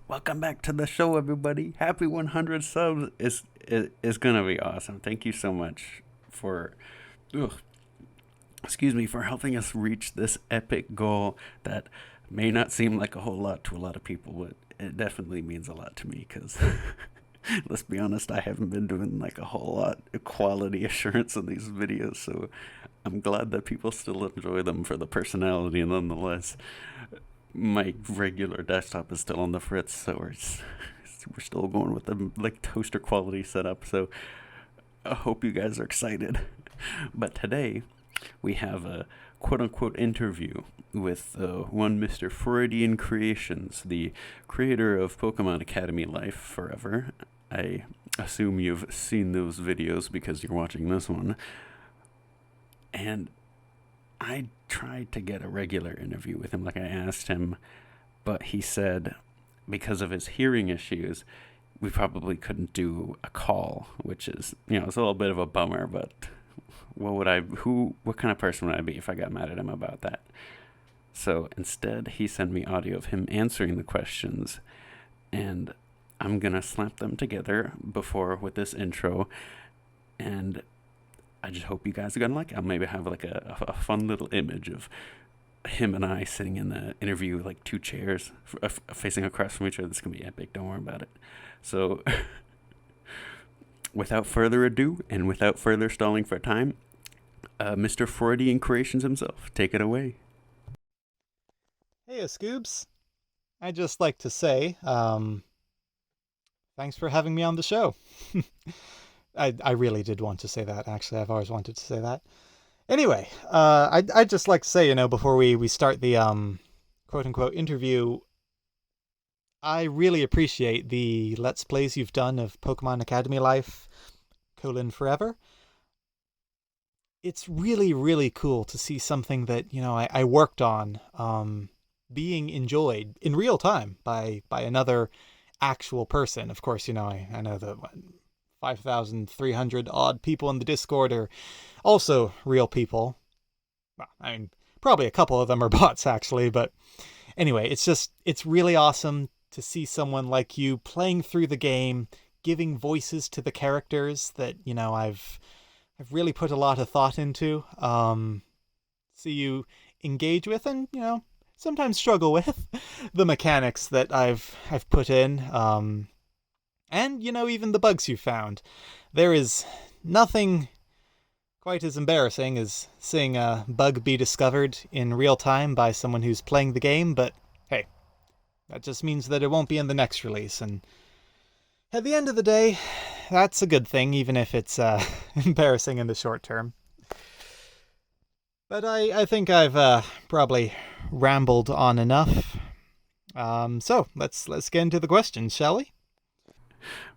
Welcome back to the show, everybody. Happy 100 subs is gonna be awesome. Thank you so much for, ugh, excuse me, for helping us reach this epic goal that may not seem like a whole lot to a lot of people, but it definitely means a lot to me because let's be honest, I haven't been doing like a whole lot of quality assurance on these videos, so I'm glad that people still enjoy them for the personality nonetheless. My regular desktop is still on the fritz, so we're still going with the like toaster quality setup. So I hope you guys are excited. But today we have a quote unquote interview with one Mr. Freudian Creations, the creator of Pokemon Academy Life Forever. I assume you've seen those videos because you're watching this one. And I tried to get a regular interview with him, like I asked him, but he said because of his hearing issues, we probably couldn't do a call, which is, it's a little bit of a bummer, but what kind of person would I be if I got mad at him about that? So instead, he sent me audio of him answering the questions, and I'm gonna slap them together with this intro, and I just hope you guys are gonna like it. I'll maybe have like a fun little image of him and I sitting in the interview, like two chairs facing across from each other. It's gonna be epic. Don't worry about it. So, without further ado, and without further stalling for time, Mr. Freudian Creations himself, take it away. Hey, Scoobs. I'd just like to say, thanks for having me on the show. I really did want to say that, actually. I've always wanted to say that. Anyway, I'd just like to say, before we start the quote-unquote interview, I really appreciate the Let's Plays you've done of Pokemon Academy Life, Forever. It's really, really cool to see something that, I worked on, being enjoyed in real time by another actual person. Of course, I know that 5,300 odd people in the Discord are also real people. Well, I mean, probably a couple of them are bots, actually, but anyway, it's really awesome to see someone like you playing through the game, giving voices to the characters that, I've really put a lot of thought into. See you engage with and, sometimes struggle with the mechanics that I've put in. And, even the bugs you found. There is nothing quite as embarrassing as seeing a bug be discovered in real time by someone who's playing the game, but hey, that just means that it won't be in the next release, and at the end of the day, that's a good thing, even if it's embarrassing in the short term. But I think I've probably rambled on enough. So let's get into the questions, shall we?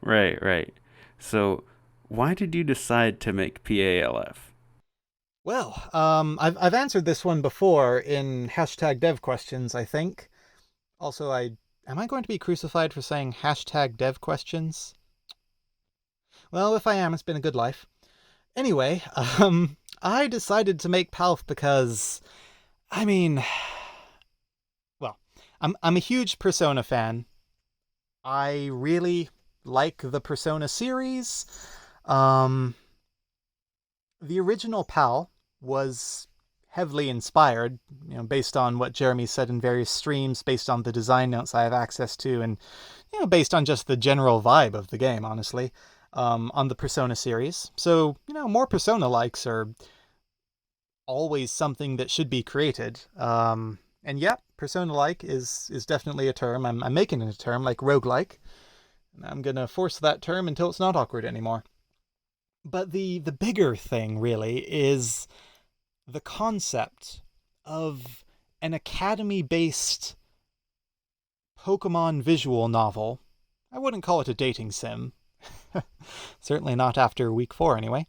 Right. So, why did you decide to make PALF? Well, I've answered this one before in hashtag dev questions, I think. Also, am I going to be crucified for saying hashtag dev questions? Well, if I am, it's been a good life. Anyway, I decided to make PALF because, I mean, well, I'm a huge Persona fan. I really like the Persona series. The original PAL was heavily inspired, based on what Jeremy said in various streams, based on the design notes I have access to, and, based on just the general vibe of the game, honestly, on the Persona series. So, more Persona likes are always something that should be created. And yeah, Persona-like is definitely a term. I'm making it a term, like roguelike. And I'm gonna force that term until it's not awkward anymore. But the bigger thing, really, is the concept of an academy-based Pokemon visual novel. I wouldn't call it a dating sim. Certainly not after week 4, anyway.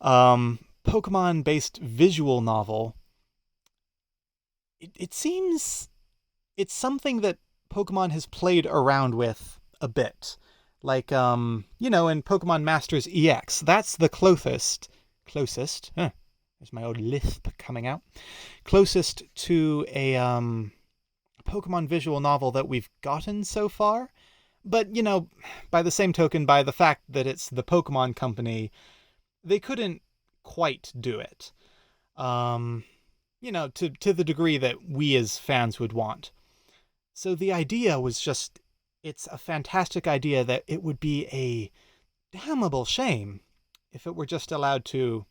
Pokemon-based visual novel. It seems it's something that Pokemon has played around with a bit. Like, in Pokemon Masters EX, that's the closest, there's my old lisp coming out, closest to a Pokemon visual novel that we've gotten so far. But, by the same token, by the fact that it's the Pokemon Company, they couldn't quite do it. To the degree that we as fans would want. So the idea was just, it's a fantastic idea that it would be a damnable shame if it were just allowed to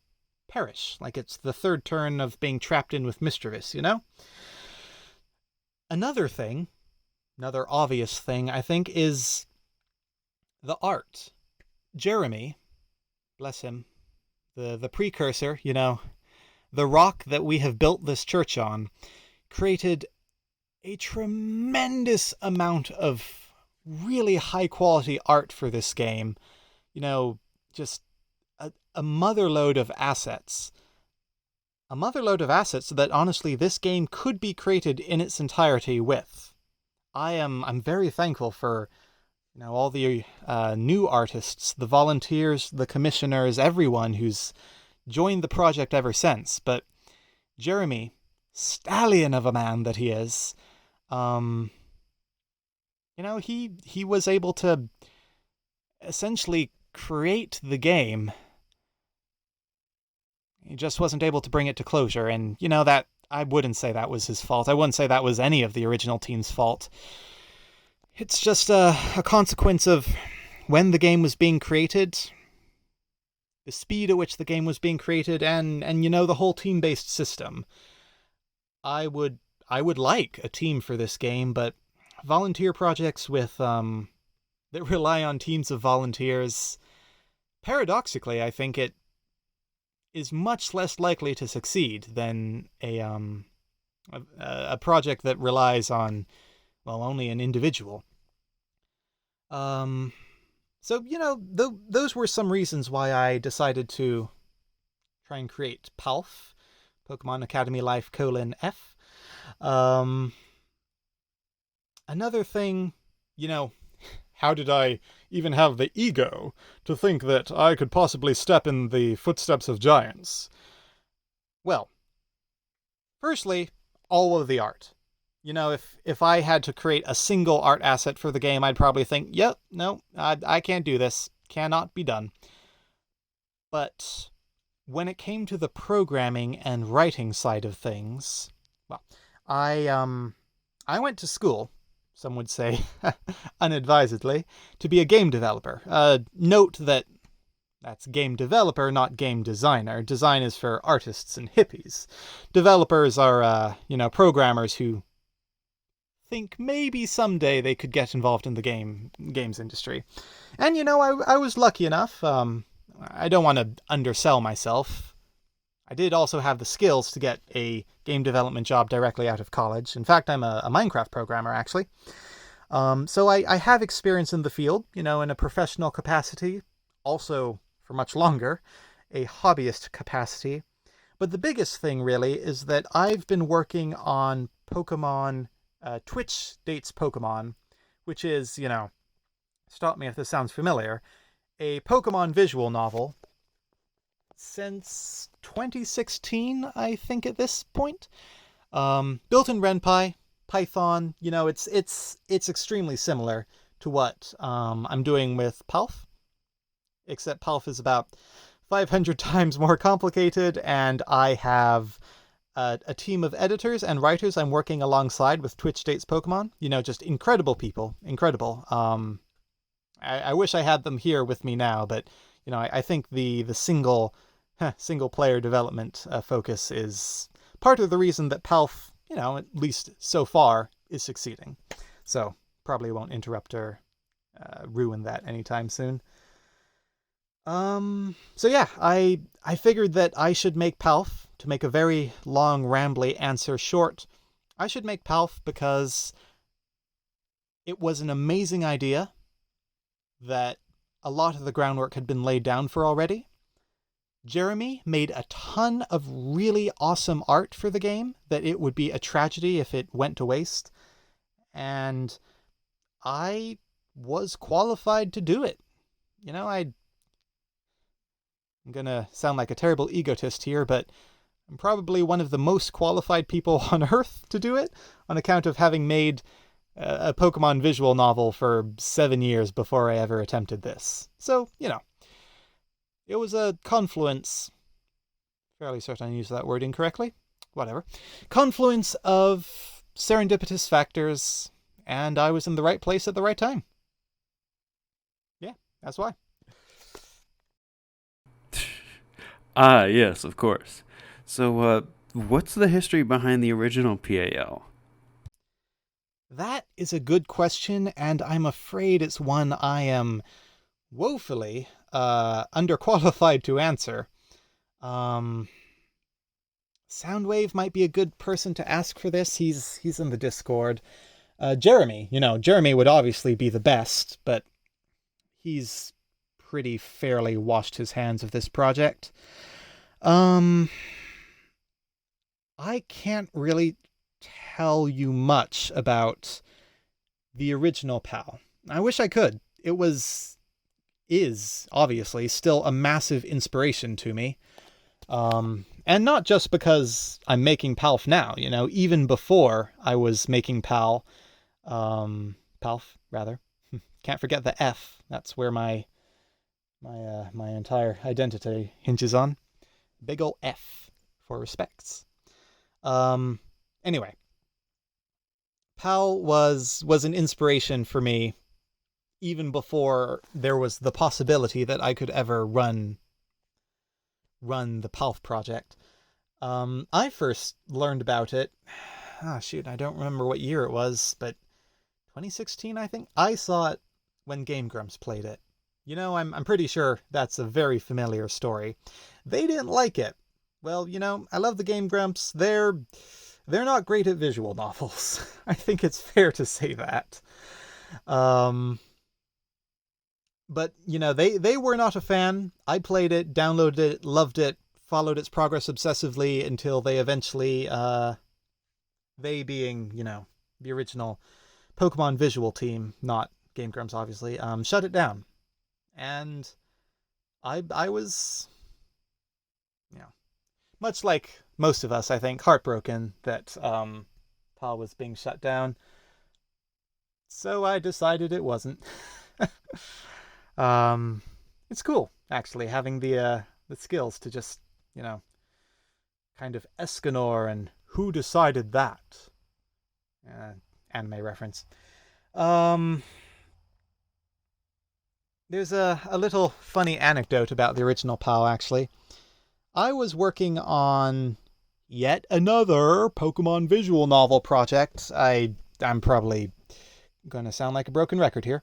perish, like it's the third turn of being trapped in with Mischievous, Another obvious thing, I think, is the art. Jeremy, bless him, the precursor, the rock that we have built this church on, created a tremendous amount of really high-quality art for this game. Just a motherload of assets. A motherload of assets that, honestly, this game could be created in its entirety with. I'm very thankful for, all the new artists, the volunteers, the commissioners, everyone who's joined the project ever since. But Jeremy, stallion of a man that he is, he was able to essentially create the game. He just wasn't able to bring it to closure, and that I wouldn't say that was his fault. I wouldn't say that was any of the original team's fault. It's just a consequence of when the game was being created, the speed at which the game was being created, and the whole team-based system. I would like a team for this game, but volunteer projects with that rely on teams of volunteers, paradoxically, I think it is much less likely to succeed than a project that relies on, only an individual. So, those were some reasons why I decided to try and create PALF, Pokemon Academy Life: F. Another thing, how did I even have the ego to think that I could possibly step in the footsteps of giants? Well, firstly, all of the art. If I had to create a single art asset for the game, I'd probably think, yep, no, I can't do this. Cannot be done. But when it came to the programming and writing side of things, I went to school, some would say unadvisedly, to be a game developer. Note that that's game developer, not game designer. Design is for artists and hippies. Developers are, programmers who think maybe someday they could get involved in the games industry. And, I was lucky enough. I don't want to undersell myself. I did also have the skills to get a game development job directly out of college. In fact, I'm a Minecraft programmer, actually. So I have experience in the field, in a professional capacity, also for much longer, a hobbyist capacity. But the biggest thing, really, is that I've been working on Pokemon, Twitch Dates Pokemon, which is, stop me if this sounds familiar, a Pokemon visual novel since 2016, I think, at this point. Built in RenPy, Python, it's extremely similar to what I'm doing with PALF, except PALF is about 500 times more complicated, and I have a team of editors and writers I'm working alongside with Twitch Dates Pokemon. Just incredible people. Incredible. I wish I had them here with me now, but, I think the single player development focus is part of the reason that PALF, at least so far, is succeeding. So probably won't interrupt or ruin that anytime soon. So yeah, I figured that I should make PALF. To make a very long, rambly answer short, I should make PALF because it was an amazing idea that a lot of the groundwork had been laid down for already. Jeremy made a ton of really awesome art for the game that it would be a tragedy if it went to waste. And I was qualified to do it. I'm gonna sound like a terrible egotist here, but I'm probably one of the most qualified people on Earth to do it, on account of having made a Pokemon visual novel for 7 years before I ever attempted this. So, it was a confluence. Fairly certain I used that word incorrectly. Whatever. Confluence of serendipitous factors, and I was in the right place at the right time. Yeah, that's why. Ah, yes, of course. So, what's the history behind the original PAL? That is a good question, and I'm afraid it's one I am woefully underqualified to answer. Soundwave might be a good person to ask for this. He's in the Discord. Jeremy, Jeremy would obviously be the best, but he's pretty fairly washed his hands of this project. I can't really tell you much about the original PAL. I wish I could. It is obviously still a massive inspiration to me. And not just because I'm making PALF now, even before I was making PALF, rather. Can't forget the F. That's where my entire identity hinges on. Big ol' F for respects. Anyway, PAL was an inspiration for me even before there was the possibility that I could ever run the PALF project. I first learned about it, I don't remember what year it was, but 2016, I think. I saw it when Game Grumps played it. I'm pretty sure that's a very familiar story. They didn't like it. Well, I love the Game Grumps. They're not great at visual novels. I think it's fair to say that. But, they were not a fan. I played it, downloaded it, loved it, followed its progress obsessively until they eventually, they being, the original Pokemon visual team, not Game Grumps, obviously, shut it down. And I was, much like most of us, I think, heartbroken that PAL was being shut down. So I decided it wasn't. It's cool, actually, having the skills to just, kind of Escanor and who decided that? Anime reference. There's a little funny anecdote about the original PAL, actually. I was working on yet another Pokemon visual novel project. I'm probably going to sound like a broken record here.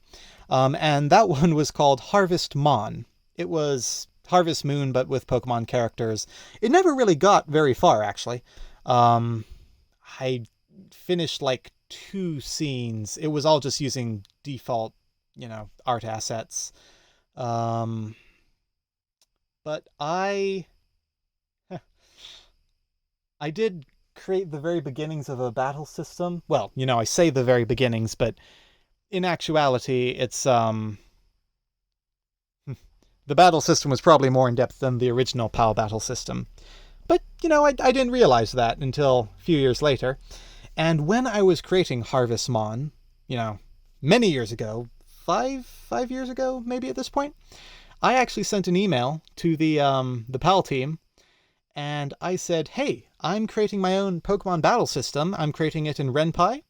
And that one was called Harvest Mon. It was Harvest Moon, but with Pokemon characters. It never really got very far, actually. I finished like 2 scenes. It was all just using default, art assets. But I did create the very beginnings of a battle system. Well, I say the very beginnings, but in actuality, it's the battle system was probably more in depth than the original PAL battle system. But, I didn't realize that until a few years later. And when I was creating Harvest Mon, many years ago, 5 years ago, maybe at this point, I actually sent an email to the PAL team, and I said, hey, I'm creating my own Pokemon battle system. I'm creating it in Ren'Py.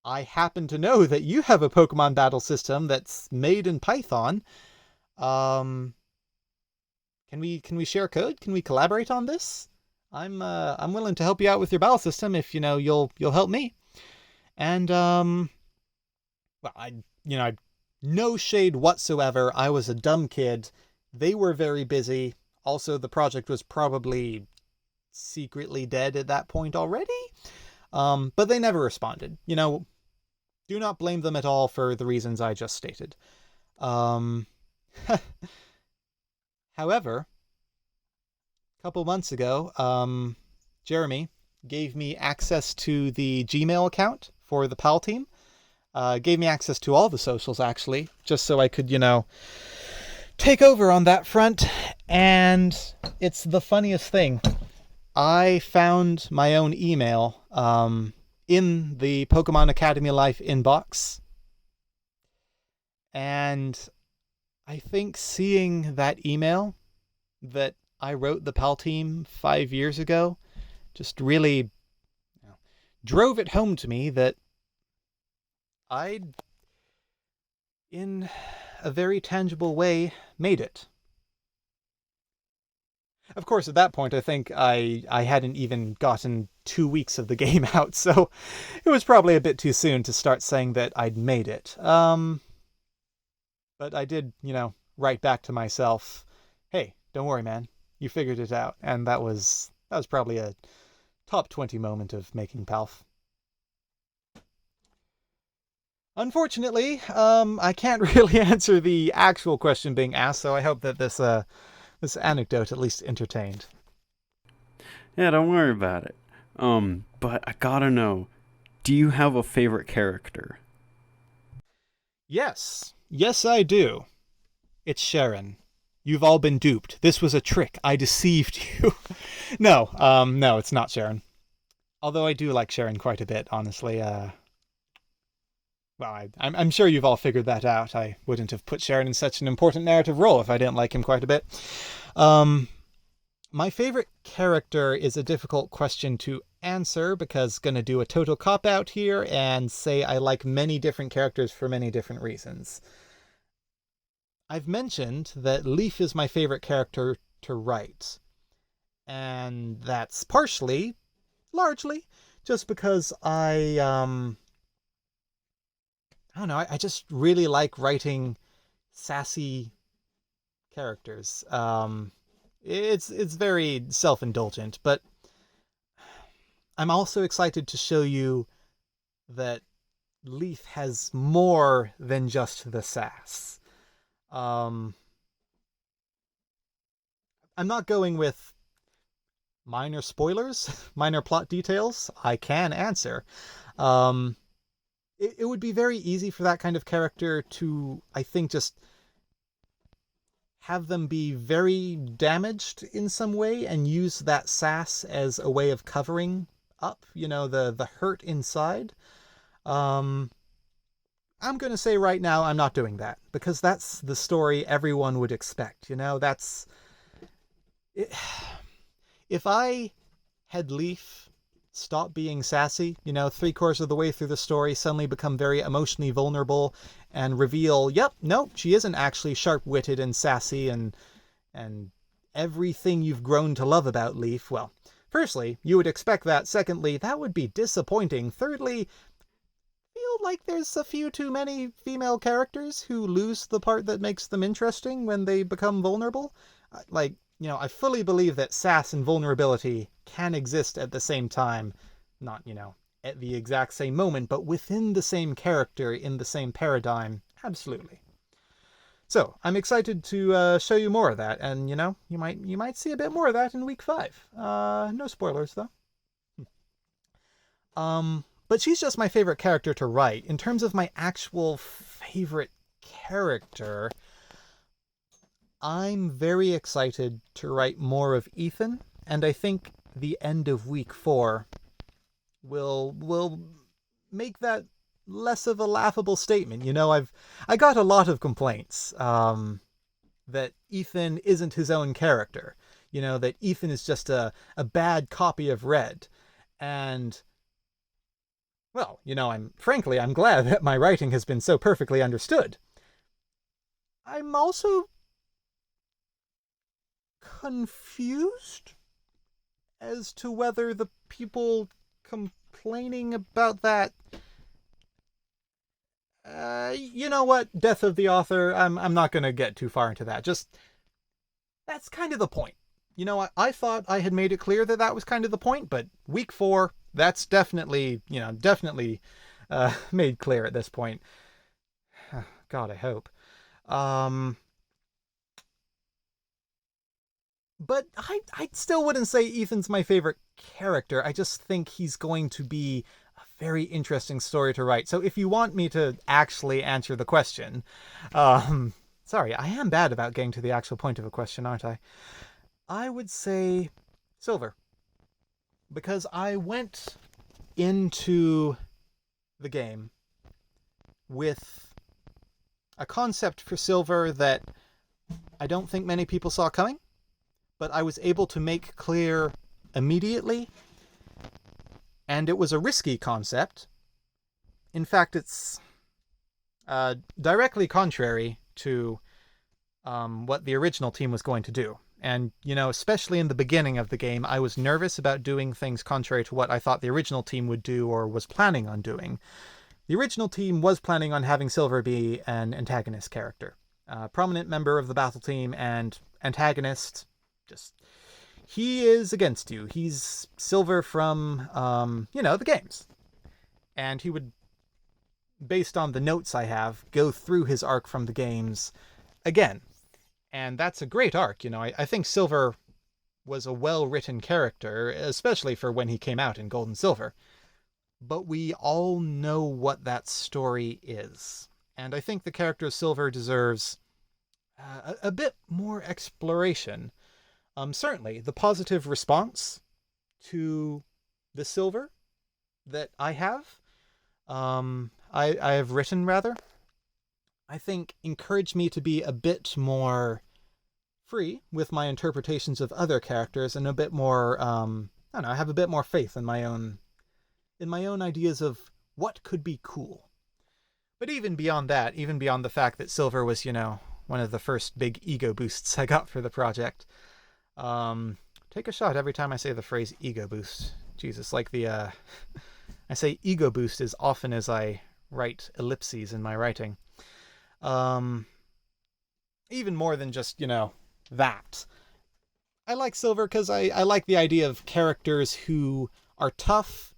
I happen to know that you have a Pokemon battle system that's made in Python. Can we share code? Can we collaborate on this? I'm willing to help you out with your battle system if you'll help me. And well, I no shade whatsoever. I was a dumb kid. They were very busy. Also, the project was probably secretly dead at that point already. But they never responded. Do not blame them at all for the reasons I just stated. However, a couple months ago, Jeremy gave me access to the Gmail account for the PAL team. Gave me access to all the socials, actually, just so I could, take over on that front. And it's the funniest thing. I found my own email in the Pokemon Academy Life inbox. And I think seeing that email that I wrote the PAL team 5 years ago just really drove it home to me that I'd, in a very tangible way, made it. Of course, at that point, I think I hadn't even gotten 2 weeks of the game out, so it was probably a bit too soon to start saying that I'd made it. But I did, write back to myself, hey, don't worry, man, you figured it out. And that was probably a top 20 moment of making PALF. Unfortunately, I can't really answer the actual question being asked, so I hope that this anecdote at least entertained. Yeah, don't worry about it. But I gotta know, do you have a favorite character? Yes, I do. It's Sharon. You've all been duped. This was a trick. I deceived you. No, it's not Sharon. Although I do like Sharon quite a bit, honestly. Well, I'm sure you've all figured that out. I wouldn't have put Sharon in such an important narrative role if I didn't like him quite a bit. My favorite character is a difficult question to answer because going to do a total cop-out here and say I like many different characters for many different reasons. I've mentioned that Leaf is my favorite character to write. And that's largely, just because I don't know, I just really like writing sassy characters. It's very self-indulgent, but I'm also excited to show you that Leaf has more than just the sass. I'm not going with minor spoilers, minor plot details. I can answer. It would be very easy for that kind of character to, I think, just have them be very damaged in some way and use that sass as a way of covering up, the hurt inside. I'm going to say right now I'm not doing that because that's the story everyone would expect. That's it. If I had Leaf stop being sassy, 3/4 of the way through the story, suddenly become very emotionally vulnerable and reveal, she isn't actually sharp-witted and sassy and everything you've grown to love about Leaf. Well, firstly, you would expect that. Secondly, that would be disappointing. Thirdly, feel like there's a few too many female characters who lose the part that makes them interesting when they become vulnerable. I fully believe that sass and vulnerability can exist at the same time. Not, at the exact same moment, but within the same character, in the same paradigm. Absolutely. So, I'm excited to show you more of that, and, you might see a bit more of that in week 5. No spoilers, though. But she's just my favorite character to write. In terms of my actual favorite character, I'm very excited to write more of Ethan, and I think the end of week 4 will make that less of a laughable statement. I got a lot of complaints that Ethan isn't his own character. That Ethan is just a bad copy of Red. And, well, I'm glad that my writing has been so perfectly understood. I'm also confused as to whether the people complaining about that, you know what, death of the author, I'm not going to get too far into that. Just, that's kind of the point. I thought I had made it clear that was kind of the point, but week 4, that's definitely made clear at this point. God, I hope. But I still wouldn't say Ethan's my favorite character. I just think he's going to be a very interesting story to write. So if you want me to actually answer the question, sorry, I am bad about getting to the actual point of a question, aren't I? I would say Silver. Because I went into the game with a concept for Silver that I don't think many people saw coming, but I was able to make clear immediately. And it was a risky concept. In fact, it's directly contrary to what the original team was going to do. And, especially in the beginning of the game, I was nervous about doing things contrary to what I thought the original team would do or was planning on doing. The original team was planning on having Silver be an antagonist character. Prominent member of the battle team and antagonist. He is against you. He's Silver from, the games. And he would, based on the notes I have, go through his arc from the games again. And that's a great arc, I think Silver was a well-written character, especially for when he came out in Gold and Silver. But we all know what that story is. And I think the character of Silver deserves a bit more exploration. Certainly, the positive response to the Silver that I have, I have written, rather, I think encouraged me to be a bit more free with my interpretations of other characters and a bit more, I have a bit more faith in my own ideas of what could be cool. But even beyond that, even beyond the fact that Silver was, one of the first big ego boosts I got for the project. Take a shot every time I say the phrase ego boost. Jesus, like I say ego boost as often as I write ellipses in my writing. Even more than just, that. I like Silver because I like the idea of characters who are tough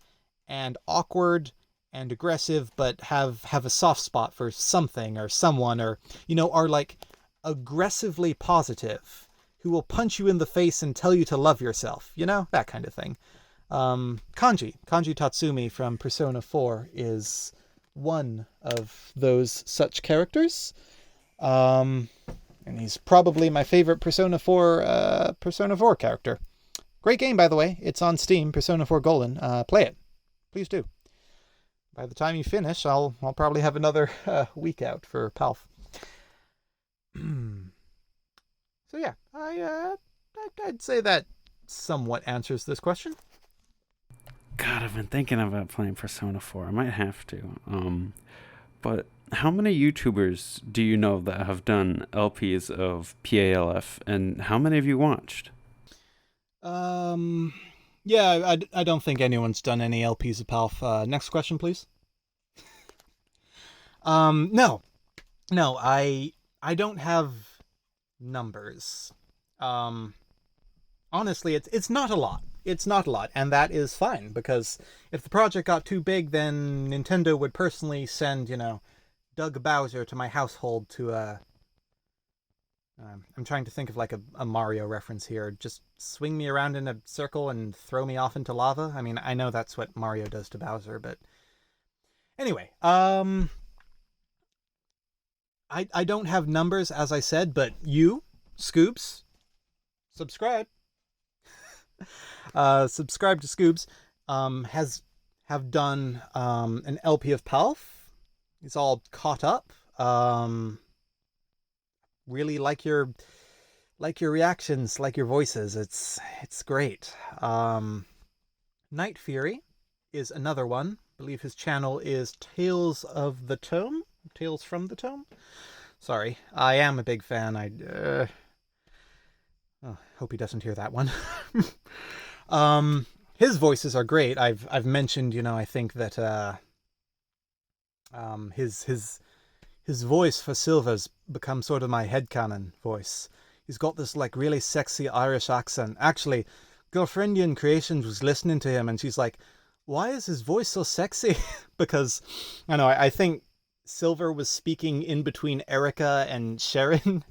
and awkward and aggressive, but have a soft spot for something or someone, or, are like aggressively positive, who will punch you in the face and tell you to love yourself, that kind of thing. Kanji Tatsumi from Persona 4 is one of those such characters. And he's probably my favorite Persona 4 character. Great game, by the way. It's on Steam, Persona 4 Golden. Play it. Please do. By the time you finish, I'll probably have another week out for PALF. So yeah, I'd say that somewhat answers this question. God, I've been thinking about playing Persona 4. I might have to. But how many YouTubers do you know that have done LPs of PALF, and how many have you watched? Yeah, I don't think anyone's done any LPs of PALF. Next question, please. No, I don't have numbers. Honestly, it's not a lot. It's not a lot, and that is fine, because if the project got too big, then Nintendo would personally send, Doug Bowser to my household to, I'm trying to think of like a Mario reference here. Just swing me around in a circle and throw me off into lava. I mean, I know that's what Mario does to Bowser, but anyway, I don't have numbers, as I said, but you, ScoobZ, subscribe. Subscribe to ScoobZ, have done an LP of PALF. It's all caught up. Really like your reactions, like your voices. It's great. Night Fury is another one. I believe his channel is Tales from the Tome. Sorry, I am a big fan. Hope he doesn't hear that one. His voices are great. I've mentioned, I think that his voice for Silver's become sort of my headcanon voice. He's got this like really sexy Irish accent. Actually, Girlfriendian Creations was listening to him and she's like, why is his voice so sexy? Because I think Silver was speaking in between Erica and Sharon.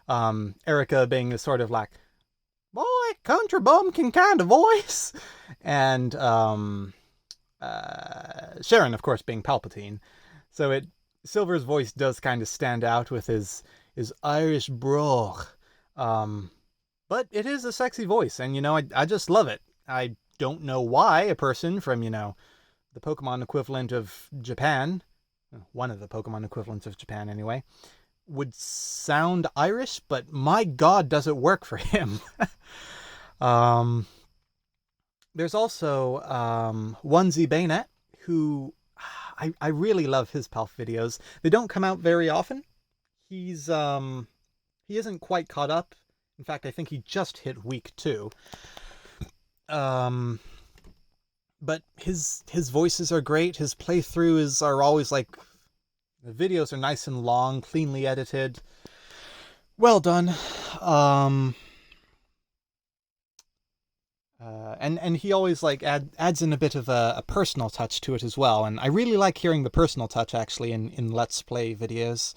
Erica being the sort of like, boy, country bumpkin kind of voice. And Sharon, of course, being Palpatine. So Silver's voice does kind of stand out with his Irish brogue. But it is a sexy voice, and I just love it. I don't know why a person from, the Pokemon equivalent of Japan, one of the Pokemon equivalents of Japan anyway, would sound Irish, but my God, does it work for him. There's also Onesie Bayonet, who I really love his PALF videos. They don't come out very often. He isn't quite caught up. In fact, I think he just hit week 2. But his voices are great. His playthroughs are always like, the videos are nice and long, cleanly edited. Well done. And he always like adds in a bit of a personal touch to it as well. And I really like hearing the personal touch actually in Let's Play videos.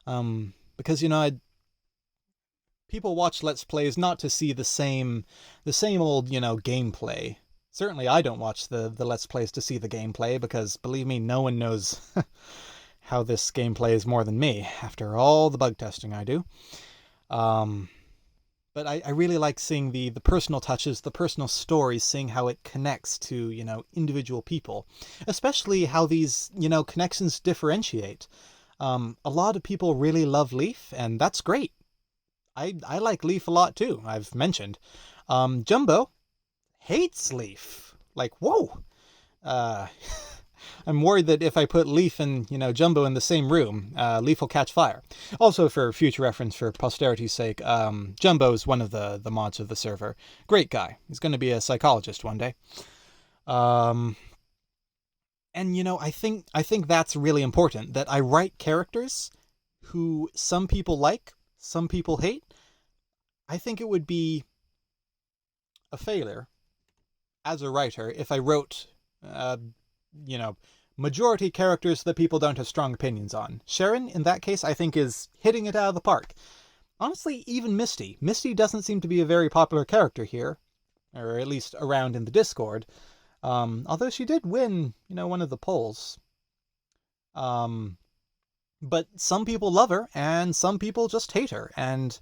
Because, you know, people watch Let's Plays not to see the same old, you know, gameplay. Certainly I don't watch the Let's Plays to see the gameplay, because believe me, no one knows how this gameplay is more than me, after all the bug testing I do. But I really like seeing the personal touches, the personal stories, seeing how it connects to, you know, individual people. Especially how these, you know, connections differentiate. A lot of people really love Leaf, and that's great. I like Leaf a lot too, I've mentioned. Jumbo hates Leaf. Like, whoa! I'm worried that if I put Leaf and, you know, Jumbo in the same room, Leaf will catch fire. Also, for future reference, for posterity's sake, Jumbo's one of the mods of the server. Great guy. He's going to be a psychologist one day. And, you know, I think that's really important, that I write characters who some people like, some people hate. I think it would be a failure as a writer if I wrote, you know, majority characters that people don't have strong opinions on. Sharon, in that case, I think is hitting it out of the park. Honestly, even Misty. Misty doesn't seem to be a very popular character here, or at least around in the Discord. Although she did win, you know, one of the polls. But some people love her, and some people just hate her, and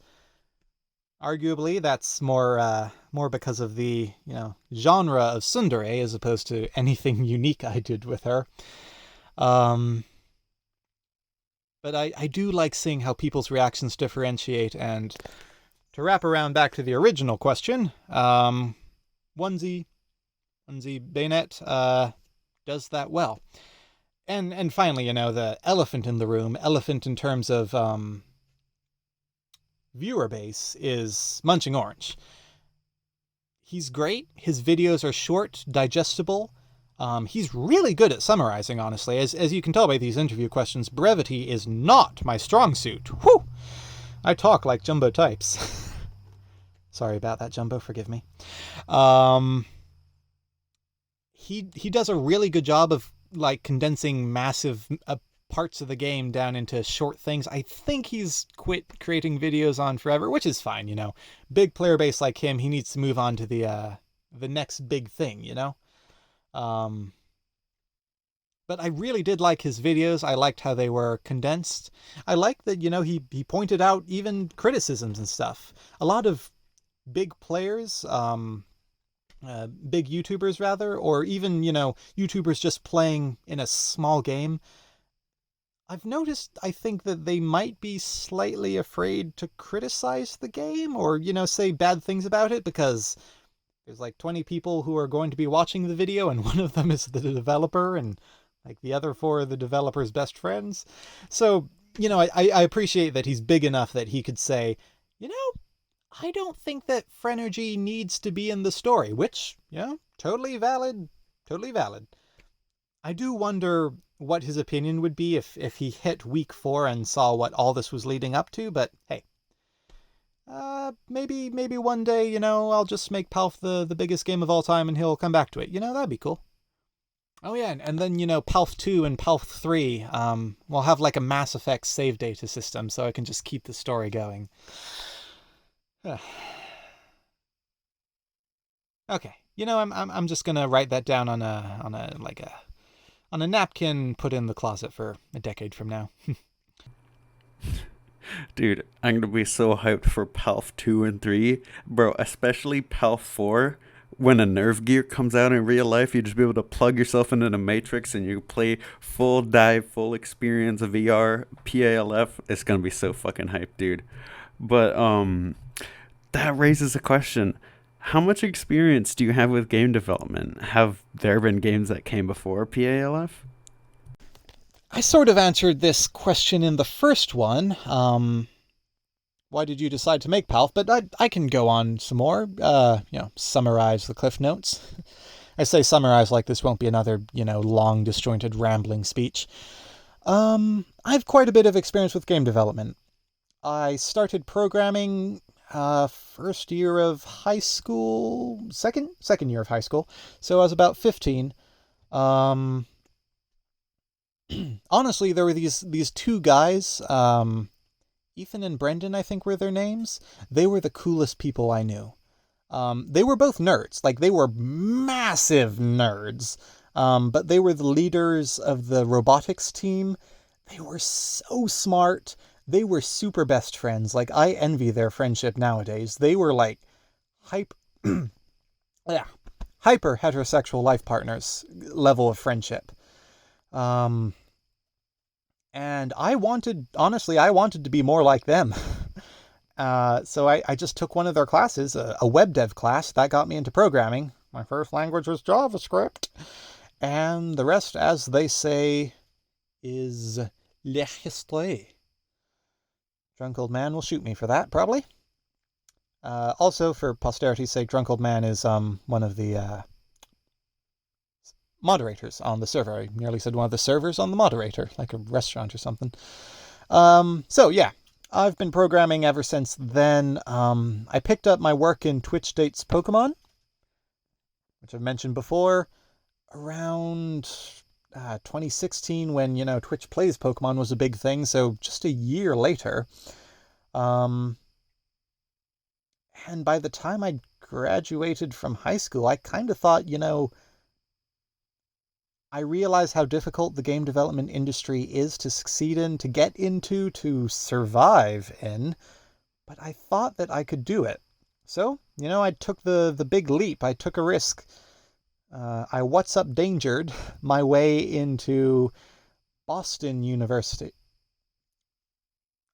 arguably that's more because of the, you know, genre of tsundere as opposed to anything unique I did with her. But I do like seeing how people's reactions differentiate, and to wrap around back to the original question, Onesie Bayonet does that well. And finally, you know, the elephant in the room, elephant in terms of viewer base, is Munching Orange. He's great. His videos are short, digestible. He's really good at summarizing, honestly. As you can tell by these interview questions, brevity is not my strong suit. Whew! I talk like Jumbo types. Sorry about that, Jumbo. Forgive me. He does a really good job of like condensing massive parts of the game down into short things. I think he's quit creating videos on forever, which is fine, you know. Big player base like him, he needs to move on to the next big thing, you know. But I really did like his videos. I liked how they were condensed. I liked that, you know, he pointed out even criticisms and stuff. A lot of big players, big YouTubers rather, or even, you know, YouTubers just playing in a small game, I've noticed, I think, that they might be slightly afraid to criticize the game or, you know, say bad things about it, because there's like 20 people who are going to be watching the video, and one of them is the developer, and like the other 4 are the developer's best friends. So, you know, I appreciate that he's big enough that he could say, you know, I don't think that Phrenergy needs to be in the story, which, you know, totally valid, totally valid. I do wonder what his opinion would be if he hit week 4 and saw what all this was leading up to, but hey. Maybe one day, you know, I'll just make PALF the biggest game of all time and he'll come back to it. You know, that'd be cool. Oh yeah, and then, you know, PALF 2 and PALF 3 will have like a Mass Effect save data system, so I can just keep the story going. Okay, you know, I'm just gonna write that down on a napkin, put in the closet for a decade from now. Dude, I'm gonna be so hyped for PALF 2 and 3, bro. Especially PALF 4. when a nerve gear comes out in real life, you just be able to plug yourself into the matrix and you play full dive, full experience of VR PALF. It's gonna be so fucking hype, dude. But that raises a question. How much experience do you have with game development? Have there been games that came before PALF? I sort of answered this question in the first one. Why did you decide to make PALF? But I can go on some more, summarize the cliff notes. I say summarize like this won't be another, long, disjointed, rambling speech. I have quite a bit of experience with game development. I started programming first year of high school, second year of high school, so I was about 15. Honestly, there were these two guys, Ethan and Brendan, I think were their names. They were the coolest people I knew. They were both nerds, like they were massive nerds, but they were the leaders of the robotics team. They were so smart. They were super best friends. Like, I envy their friendship nowadays. They were like hyper heterosexual life partners level of friendship. And I wanted to be more like them. So I just took one of their classes, a web dev class, that got me into programming. My first language was JavaScript. And the rest, as they say, is l'histoire. Drunk Old Man will shoot me for that, probably. Also, for posterity's sake, Drunk Old Man is one of the moderators on the server. I nearly said one of the servers on the moderator, like a restaurant or something. So yeah, I've been programming ever since then. I picked up my work in Twitch Dates Pokemon, which I've mentioned before, around 2016 when, Twitch Plays Pokemon was a big thing, so just a year later. And by the time I graduated from high school, I kind of thought, I realize how difficult the game development industry is to succeed in, to get into, to survive in, but I thought that I could do it. So, I took the big leap. I took a risk. I what's up dangered my way into Boston University.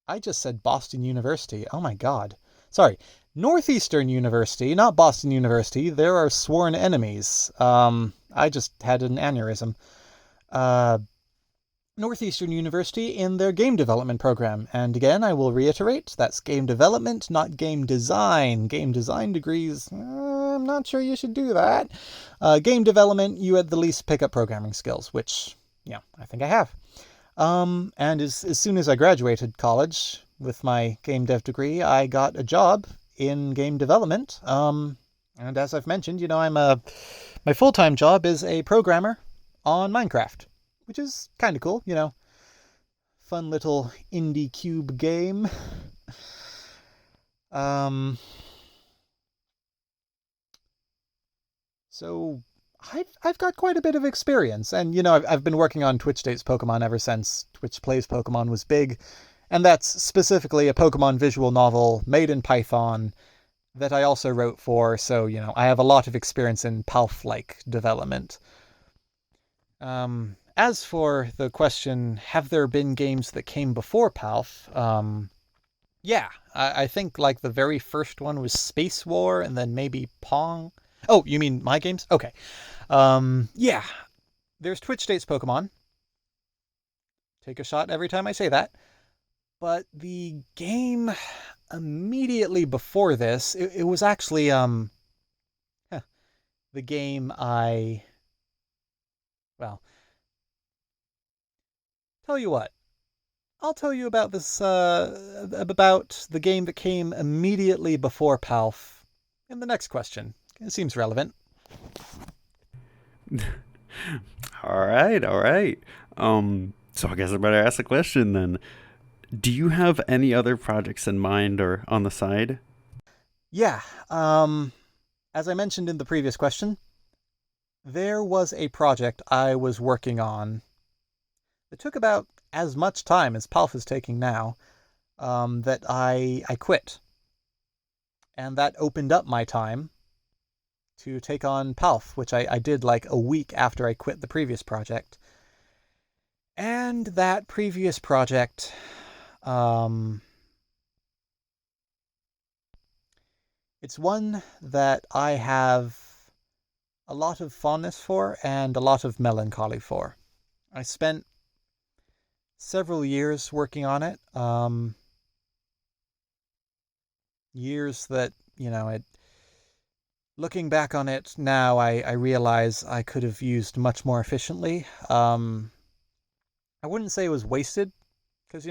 I just said Boston University. Oh my God. Sorry. Northeastern University, not Boston University. There are sworn enemies. I just had an aneurysm. Northeastern University in their game development program. And again, I will reiterate, that's game development, not game design. Game design degrees, I'm not sure you should do that. Game development, you at the least pick up programming skills, which, I think I have. And as soon as I graduated college with my game dev degree, I got a job in game development. And as I've mentioned, my full-time job is a programmer on Minecraft, which is kind of cool, fun little indie cube game. So I've got quite a bit of experience, and I've been working on Twitch Dates Pokemon ever since Twitch Plays Pokemon was big, and that's specifically a Pokemon visual novel made in Python that I also wrote for, so I have a lot of experience in PALF-like development. As for the question, have there been games that came before PALF? Yeah, I think like the very first one was Space War, and then maybe Pong. Oh, you mean my games? Okay. Yeah, there's Twitch Dates Pokemon. Take a shot every time I say that. But the game immediately before this, it was actually the game tell you what. I'll tell you about this, about the game that came immediately before PALF in the next question. It seems relevant. All right. So I guess I better ask the question then. Do you have any other projects in mind or on the side? Yeah. As I mentioned in the previous question, there was a project I was working on that took about as much time as PALF is taking now, that I quit. And that opened up my time to take on PALF, which I did like a week after I quit the previous project. And that previous project, it's one that I have a lot of fondness for and a lot of melancholy for. I spent several years working on it. Years that, looking back on it now, I realize I could have used much more efficiently. I wouldn't say it was wasted, because,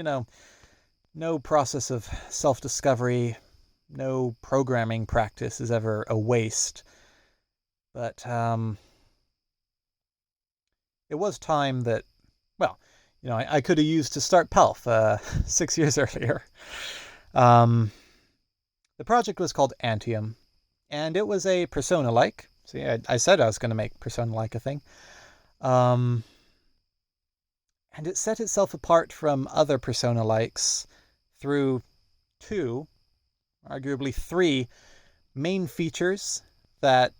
no process of self-discovery, no programming practice is ever a waste. But it was time that, I could have used to start PALF 6 years earlier. The project was called Antium, and it was a Persona-like. See, I said I was going to make Persona-like a thing. And it set itself apart from other Persona-likes through 2, arguably 3, main features that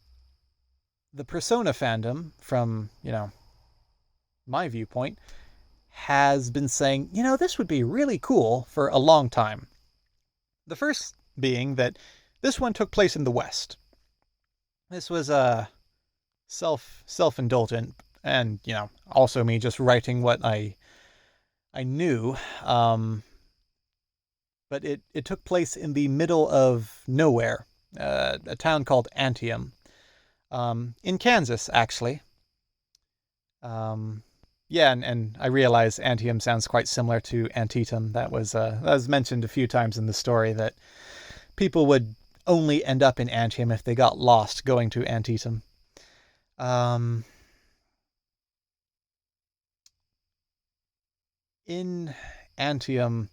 the Persona fandom, from, my viewpoint, has been saying, this would be really cool for a long time. The first being that this one took place in the West. This was self-indulgent, and also me just writing what I knew. But it took place in the middle of nowhere, a town called Antium, in Kansas, actually. Yeah, and I realize Antium sounds quite similar to Antietam. That was mentioned a few times in the story, that people would only end up in Antium if they got lost going to Antietam. In Antium,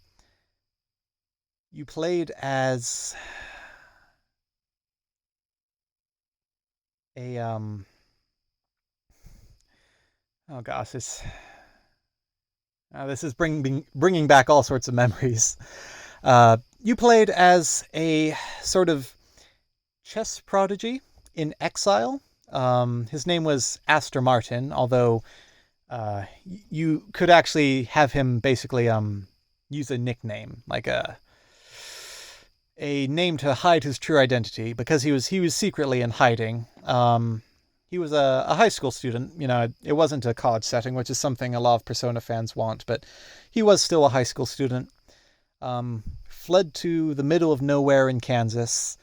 you played as a oh gosh, this is bringing back all sorts of memories. You played as a sort of chess prodigy in exile. His name was Astor Martin, although you could actually have him basically use a nickname, like a name to hide his true identity, because he was secretly in hiding. He was a high school student. It wasn't a college setting, which is something a lot of Persona fans want, but he was still a high school student. Fled to the middle of nowhere in Kansas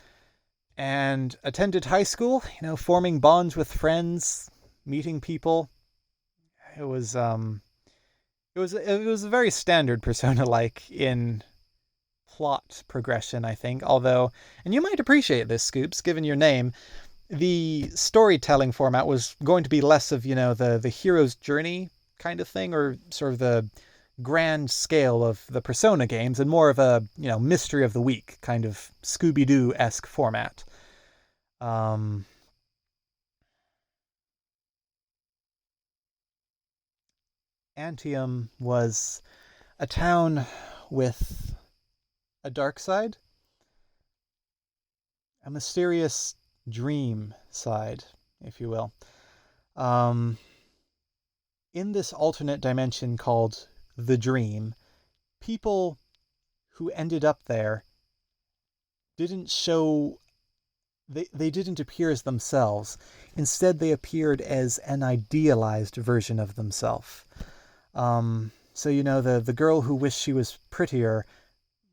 and attended high school, forming bonds with friends, meeting people. It was a very standard Persona-like in plot progression, I think. Although, and you might appreciate this, ScoobZ, given your name, the storytelling format was going to be less of, the hero's journey kind of thing, or sort of the grand scale of the Persona games, and more of a, mystery of the week kind of Scooby-Doo-esque format. Antium was a town with a dark side, a mysterious dream side, if you will. In this alternate dimension called the Dream, people who ended up there didn't show... They didn't appear as themselves. Instead, they appeared as an idealized version of themselves. So, the girl who wished she was prettier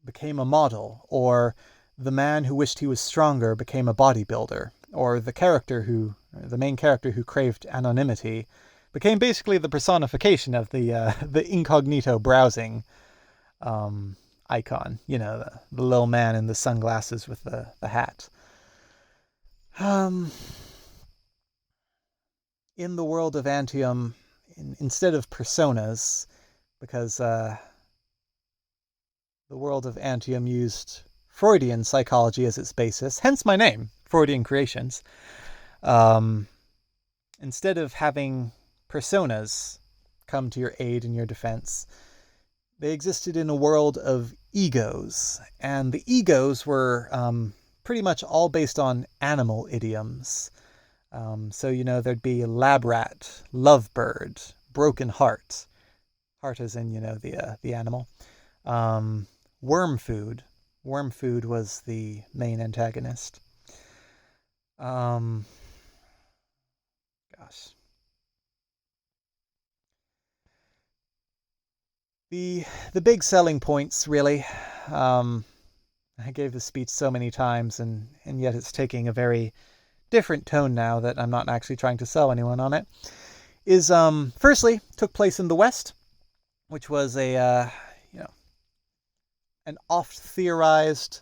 became a model, or the man who wished he was stronger became a bodybuilder, or the main character who craved anonymity became basically the personification of the incognito browsing icon. The little man in the sunglasses with the hat. In the world of Antium, instead of personas, because the world of Antium used Freudian psychology as its basis, hence my name, Freudian Creations. Instead of having personas come to your aid in your defense, they existed in a world of egos, and the egos were pretty much all based on animal idioms. So, there'd be lab rat, lovebird, broken heart. Heart as in, the animal. Worm food. Worm food was the main antagonist. Gosh. The big selling points, really. I gave the speech so many times, and yet it's taking a very different tone now that I'm not actually trying to sell anyone on it. Is firstly took place in the West, which was a an oft theorized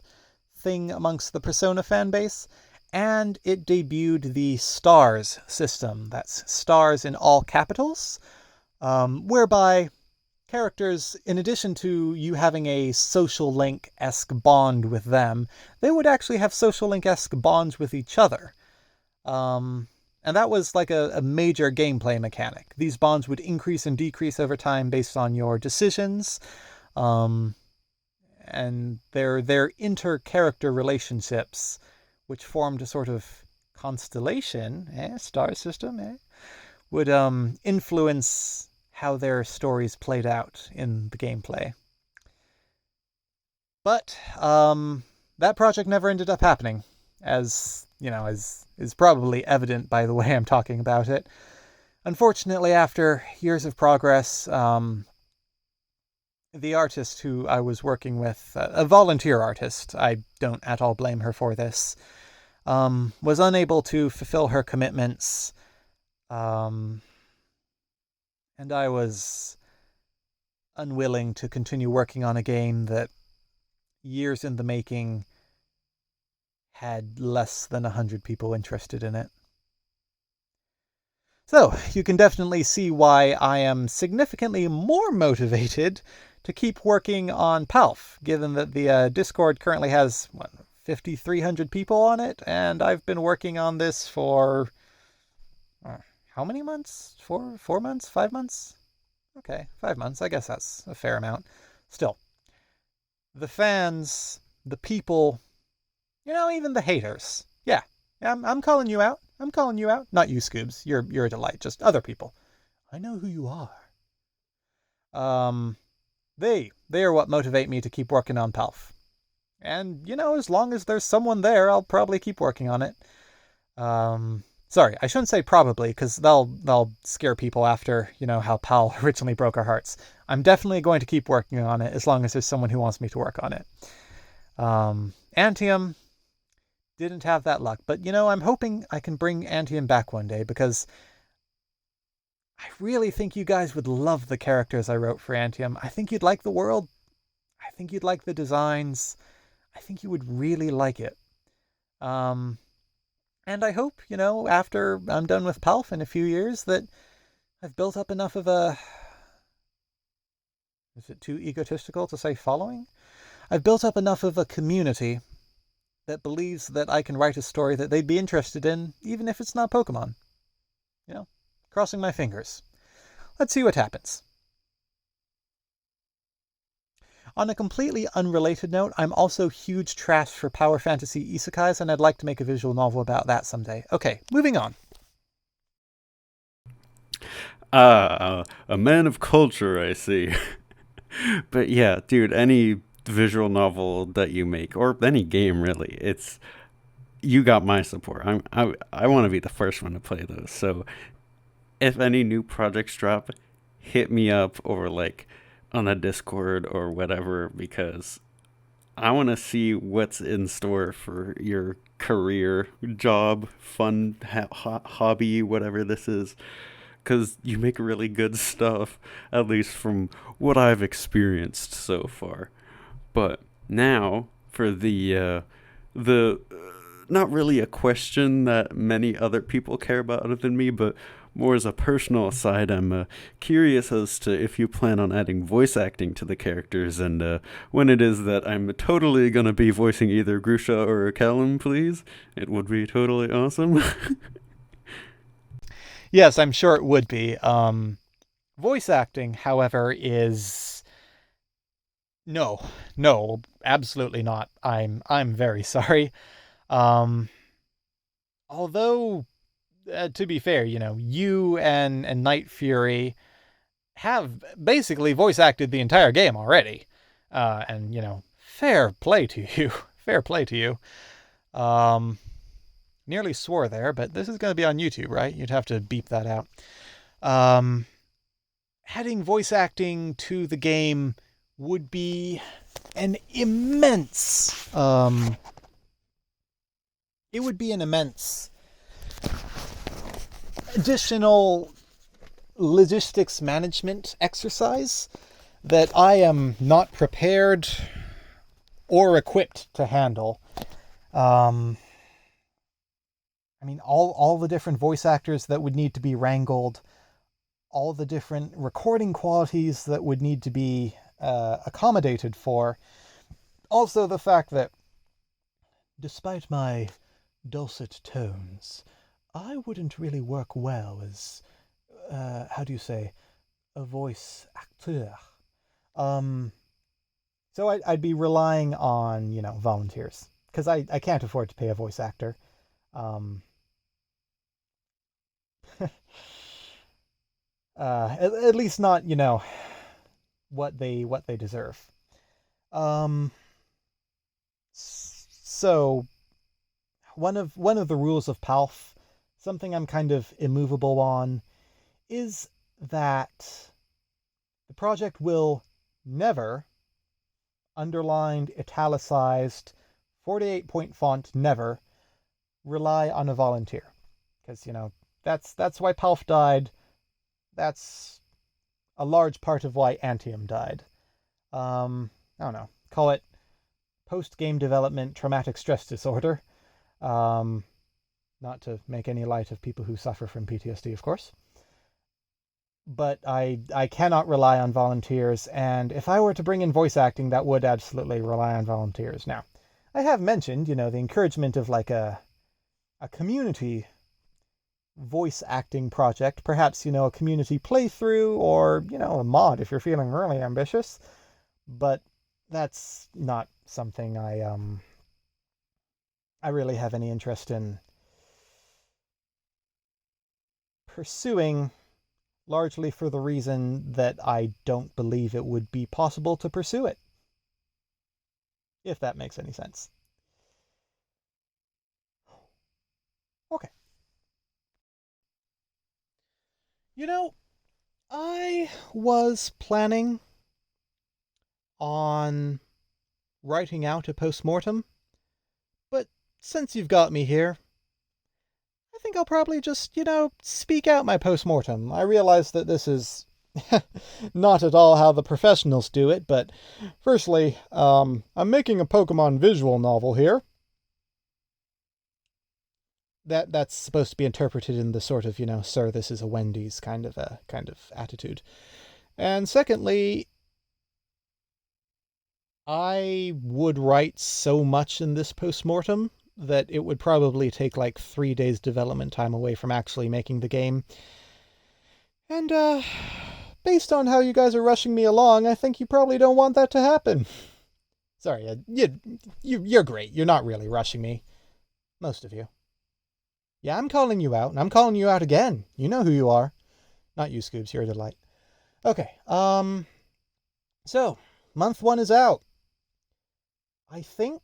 thing amongst the Persona fan base, and it debuted the STARS system. That's stars in all capitals, whereby characters, in addition to you having a social link-esque bond with them, they would actually have social link-esque bonds with each other. And that was like a major gameplay mechanic. These bonds would increase and decrease over time based on your decisions. And their inter-character relationships, which formed a sort of constellation, star system, would influence how their stories played out in the gameplay. But that project never ended up happening, as is probably evident by the way I'm talking about it. Unfortunately, after years of progress, the artist who I was working with, a volunteer artist, I don't at all blame her for this, was unable to fulfill her commitments, and I was unwilling to continue working on a game that, years in the making, had less than 100 people interested in it. So, you can definitely see why I am significantly more motivated to keep working on PALF, given that the Discord currently has, 5,300 people on it, and I've been working on this for how many months? 4 months? 5 months? Okay, 5 months. I guess that's a fair amount. Still, the fans, the people, even the haters. Yeah, I'm calling you out. I'm calling you out. Not you, ScoobZ. You're a delight. Just other people. I know who you are. They are what motivate me to keep working on PALF. And, as long as there's someone there, I'll probably keep working on it. Sorry, I shouldn't say probably, because they'll scare people after, how PAL originally broke our hearts. I'm definitely going to keep working on it as long as there's someone who wants me to work on it. Antium didn't have that luck, but, I'm hoping I can bring Antium back one day, because I really think you guys would love the characters I wrote for Antium. I think you'd like the world. I think you'd like the designs. I think you would really like it. And I hope, after I'm done with PALF in a few years, that I've built up enough of a... Is it too egotistical to say following? I've built up enough of a community that believes that I can write a story that they'd be interested in, even if it's not Pokemon. Crossing my fingers. Let's see what happens. On a completely unrelated note, I'm also huge trash for power fantasy isekais, and I'd like to make a visual novel about that someday. Okay, moving on. A man of culture, I see. But yeah, dude, any visual novel that you make, or any game really, you got my support. I want to be the first one to play those. So if any new projects drop, hit me up over on a Discord or whatever, because I want to see what's in store for your career, job, fun, hobby, whatever this is. Because you make really good stuff, at least from what I've experienced so far. But now for the not really a question that many other people care about other than me, but more as a personal aside, I'm curious as to if you plan on adding voice acting to the characters, and when it is that I'm totally going to be voicing either Grusha or Callum, please. It would be totally awesome. Yes, I'm sure it would be. Voice acting, however, is... No, absolutely not. I'm very sorry. Although to be fair, you and Night Fury have basically voice acted the entire game already. And, fair play to you. Fair play to you. Nearly swore there, but this is going to be on YouTube, right? You'd have to beep that out. Adding voice acting to the game would be an immense, it would be an immense additional logistics management exercise that I am not prepared or equipped to handle. I mean, all the different voice actors that would need to be wrangled, all the different recording qualities that would need to be accommodated for. Also the fact that, despite my dulcet tones, I wouldn't really work well as, how do you say, a voice actor. So I'd be relying on, volunteers, because I can't afford to pay a voice actor. At least not, what they deserve. So one of the rules of PALF, something I'm kind of immovable on, is that the project will never, underlined, italicized, 48-point font, never rely on a volunteer. Because, that's why PALF died. That's a large part of why Antium died. I don't know. Call it post-game development traumatic stress disorder. Not to make any light of people who suffer from PTSD, of course. But I cannot rely on volunteers, and if I were to bring in voice acting, that would absolutely rely on volunteers. Now, I have mentioned, the encouragement of like a community voice acting project, perhaps, a community playthrough, or, a mod if you're feeling really ambitious. But that's not something I really have any interest in pursuing, largely for the reason that I don't believe it would be possible to pursue it. If that makes any sense. Okay. I was planning on writing out a post-mortem, but since you've got me here, I think I'll probably just, speak out my post-mortem. I realize that this is not at all how the professionals do it, but firstly, I'm making a Pokemon visual novel here. That's supposed to be interpreted in the sort of, sir, this is a Wendy's kind of attitude. And secondly, I would write so much in this post-mortem that it would probably take like 3 days development time away from actually making the game. And based on how you guys are rushing me along, I think you probably don't want that to happen. Sorry, you're great. You're not really rushing me. Most of you. Yeah, I'm calling you out, and I'm calling you out again. You know who you are. Not you, ScoobZ, you're a delight. Okay, so, month 1 is out. I think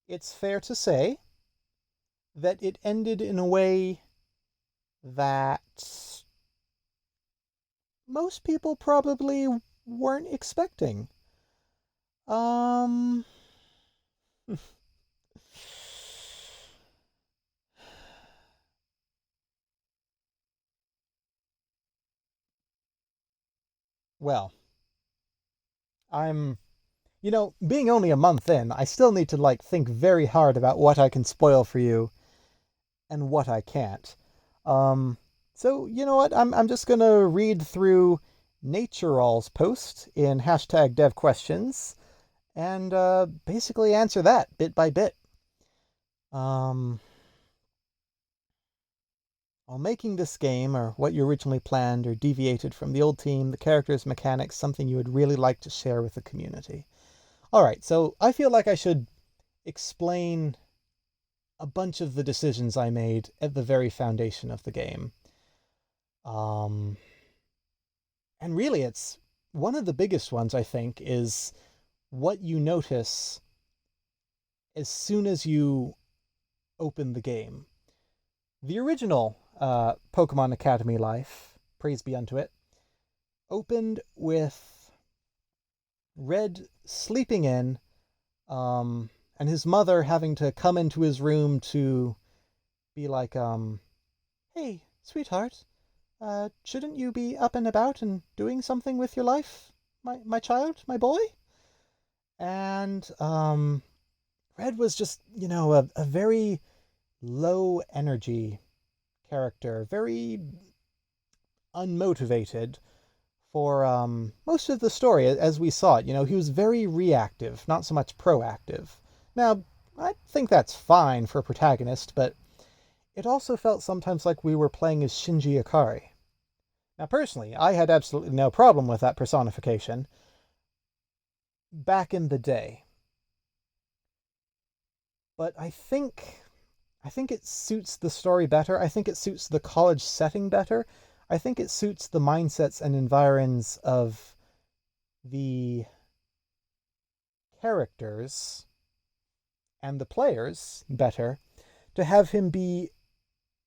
it's fair to say that it ended in a way that most people probably weren't expecting. Well, I'm, being only a month in, I still need to, think very hard about what I can spoil for you and what I can't. So, you know what? I'm just gonna read through Natural's post in #devquestions and, basically answer that bit by bit. While making this game, or what you originally planned, or deviated from the old team, the characters, mechanics, something you would really like to share with the community. Alright, so I feel like I should explain a bunch of the decisions I made at the very foundation of the game. And really, it's one of the biggest ones, I think, is what you notice as soon as you open the game. The original Pokemon Academy Life, praise be unto it, opened with Red sleeping in, and his mother having to come into his room to be like, hey, sweetheart, shouldn't you be up and about and doing something with your life, my child, my boy? And Red was just, a very low energy character, very unmotivated for most of the story as we saw it. He was very reactive, not so much proactive. Now, I think that's fine for a protagonist, but it also felt sometimes like we were playing as Shinji Ikari. Now, personally, I had absolutely no problem with that personification back in the day. But I think it suits the story better. I think it suits the college setting better. I think it suits the mindsets and environs of the characters and the players better to have him be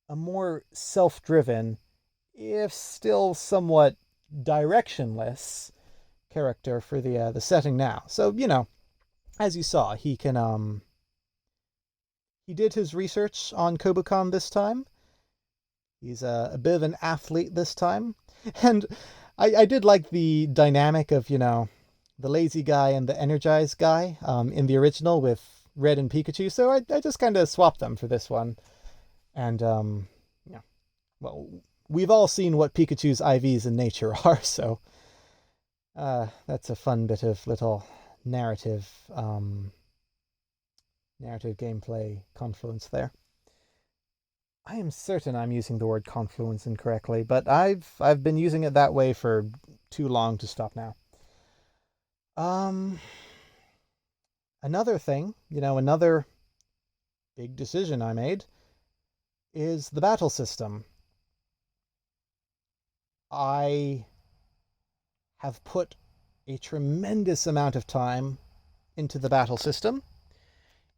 a more self-driven, if still somewhat directionless character for the setting now. So, as you saw, he can he did his research on Kobukan this time. He's a bit of an athlete this time. And I did like the dynamic of, the lazy guy and the energized guy in the original with Red and Pikachu. So I just kind of swapped them for this one. And, well, we've all seen what Pikachu's IVs in nature are, so that's a fun bit of little narrative gameplay confluence there. I am certain I'm using the word confluence incorrectly, but I've been using it that way for too long to stop now. Another thing, another big decision I made is the battle system. I have put a tremendous amount of time into the battle system,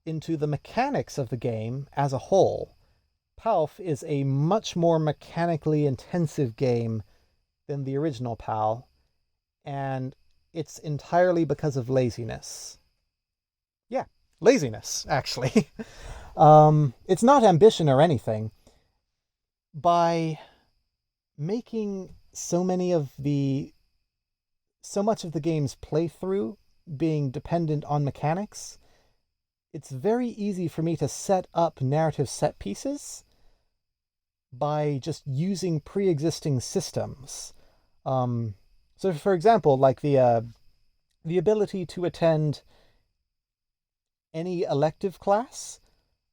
into the mechanics of the game as a whole. PALF is a much more mechanically intensive game than the original PAL, and it's entirely because of laziness. Yeah, laziness, actually. It's not ambition or anything. By making so much of the game's playthrough being dependent on mechanics, it's very easy for me to set up narrative set pieces by just using pre-existing systems. So, for example, like the ability to attend any elective class,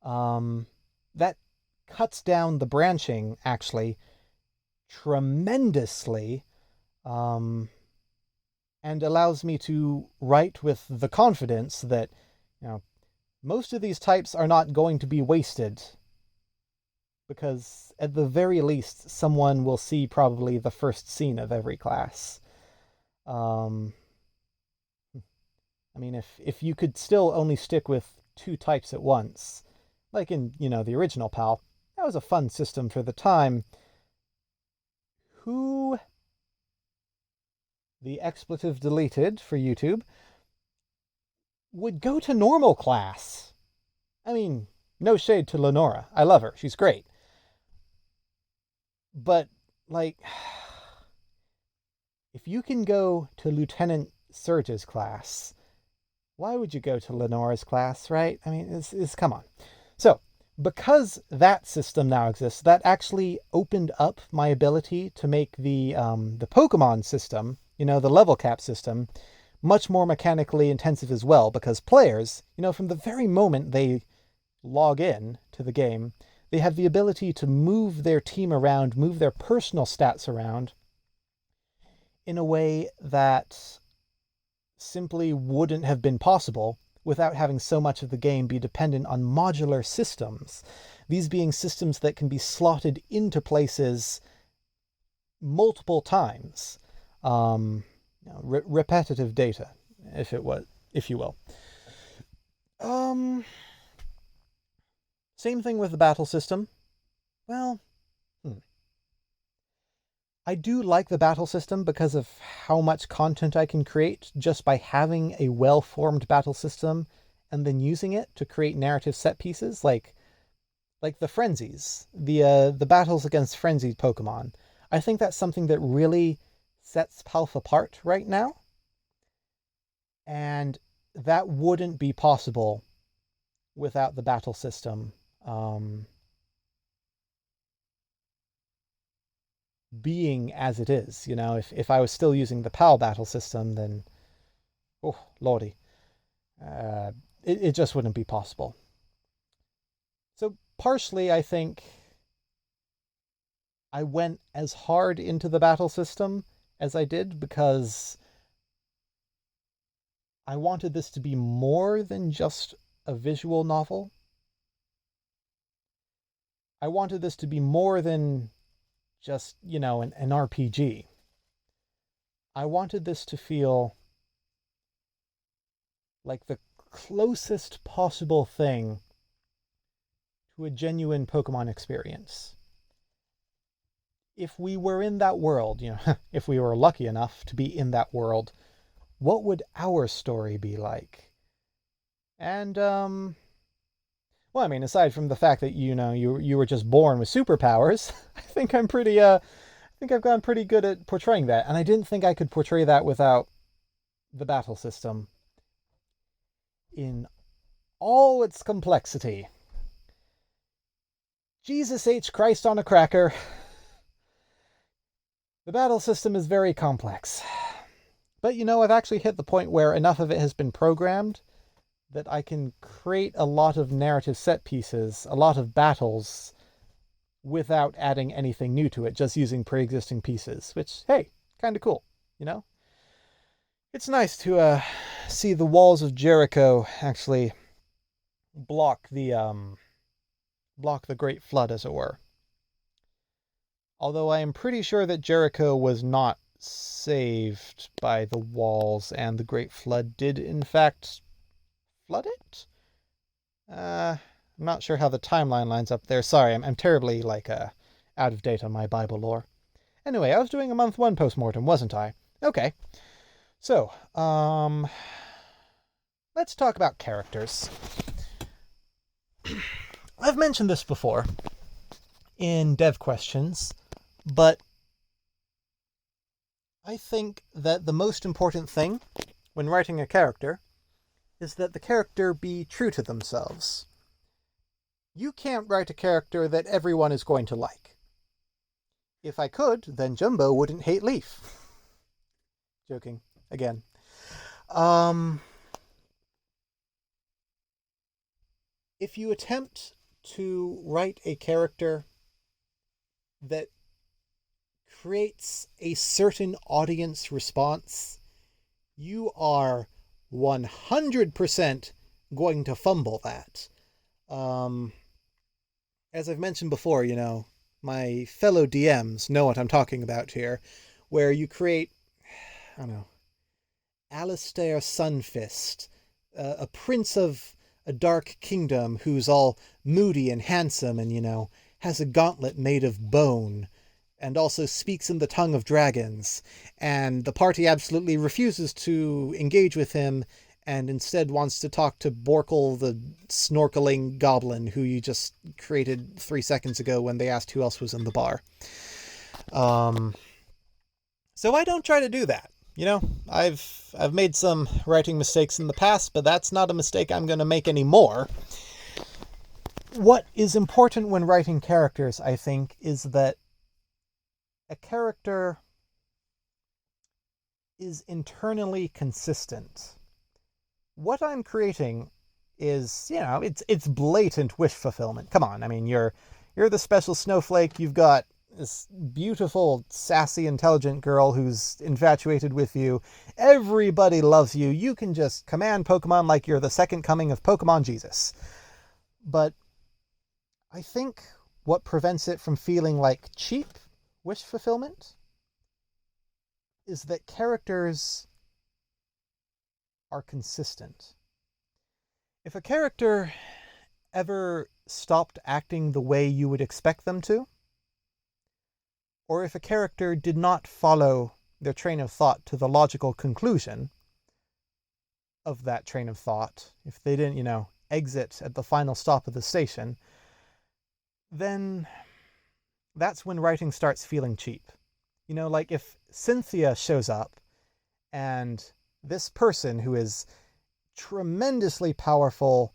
that cuts down the branching, actually, tremendously, and allows me to write with the confidence that, most of these types are not going to be wasted, because at the very least, someone will see probably the first scene of every class. If you could still only stick with 2 types at once, like in, the original PAL, that was a fun system for the time. Who, the expletive deleted for YouTube, would go to normal class? No shade to Lenora. I love her. She's great. But, if you can go to Lieutenant Surge's class, why would you go to Lenora's class, right? Come on. So, because that system now exists, that actually opened up my ability to make the Pokemon system, the level cap system, much more mechanically intensive as well, because players, from the very moment they log in to the game, they have the ability to move their team around, move their personal stats around in a way that simply wouldn't have been possible without having so much of the game be dependent on modular systems. These being systems that can be slotted into places multiple times. Repetitive data, if you will. Same thing with the battle system. Well, I do like the battle system because of how much content I can create just by having a well-formed battle system and then using it to create narrative set pieces, like the frenzies, the battles against frenzied Pokemon. I think that's something that really sets PALF apart right now, and that wouldn't be possible without the battle system being as it is. You know, if I was still using the PAL battle system, then, oh lordy, it just wouldn't be possible. So partially, I think I went as hard into the battle system as I did because I wanted this to be more than just a visual novel. I wanted this to be more than just, an RPG. I wanted this to feel like the closest possible thing to a genuine Pokemon experience. If we were in that world, if we were lucky enough to be in that world, what would our story be like? And, well, I mean, aside from the fact that, you were just born with superpowers, I think I've gotten pretty good at portraying that. And I didn't think I could portray that without the battle system in all its complexity. Jesus H. Christ on a cracker. The battle system is very complex. But, I've actually hit the point where enough of it has been programmed that I can create a lot of narrative set pieces, a lot of battles, without adding anything new to it, just using pre-existing pieces, which, hey, kind of cool, It's nice to see the walls of Jericho actually block the Great Flood, as it were. Although I am pretty sure that Jericho was not saved by the walls, and the Great Flood did, in fact, flood it? I'm not sure how the timeline lines up there. Sorry, I'm terribly, out of date on my Bible lore. Anyway, I was doing a month 1 post-mortem, wasn't I? Okay. So, let's talk about characters. I've mentioned this before in dev questions, but I think that the most important thing when writing a character is that the character be true to themselves. You can't write a character that everyone is going to like. If I could, then Jumbo wouldn't hate Leaf. Joking. Again. If you attempt to write a character that creates a certain audience response, you are 100% going to fumble that. As I've mentioned before, my fellow DMs know what I'm talking about here, where you create, Alistair Sunfist, a prince of a dark kingdom who's all moody and handsome and, has a gauntlet made of bone, and also speaks in the tongue of dragons, and the party absolutely refuses to engage with him, and instead wants to talk to Borkle, the snorkeling goblin, who you just created 3 seconds ago when they asked who else was in the bar. So I don't try to do that. I've made some writing mistakes in the past, but that's not a mistake I'm going to make anymore. What is important when writing characters, I think, is that a character is internally consistent. What I'm creating is, it's blatant wish fulfillment. Come on, I mean, you're the special snowflake. You've got this beautiful, sassy, intelligent girl who's infatuated with you. Everybody loves you. You can just command Pokemon like you're the second coming of Pokemon Jesus. But I think what prevents it from feeling like cheap wish fulfillment is that characters are consistent. If a character ever stopped acting the way you would expect them to, or if a character did not follow their train of thought to the logical conclusion of that train of thought, if they didn't, exit at the final stop of the station, then that's when writing starts feeling cheap. Like if Cynthia shows up and this person who is tremendously powerful,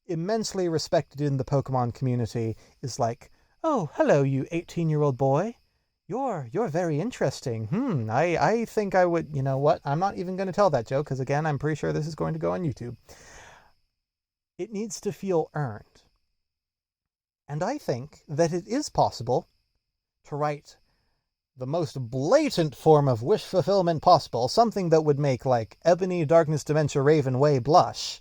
immensely respected in the Pokemon community is like, "Oh, hello, you 18-year-old boy. You're very interesting. I think I would," you know what? I'm not even going to tell that joke because, again, I'm pretty sure this is going to go on YouTube. It needs to feel earned. And I think that it is possible to write the most blatant form of wish fulfillment possible, something that would make, like, Ebony, Darkness, Dementia, Raven, Way blush.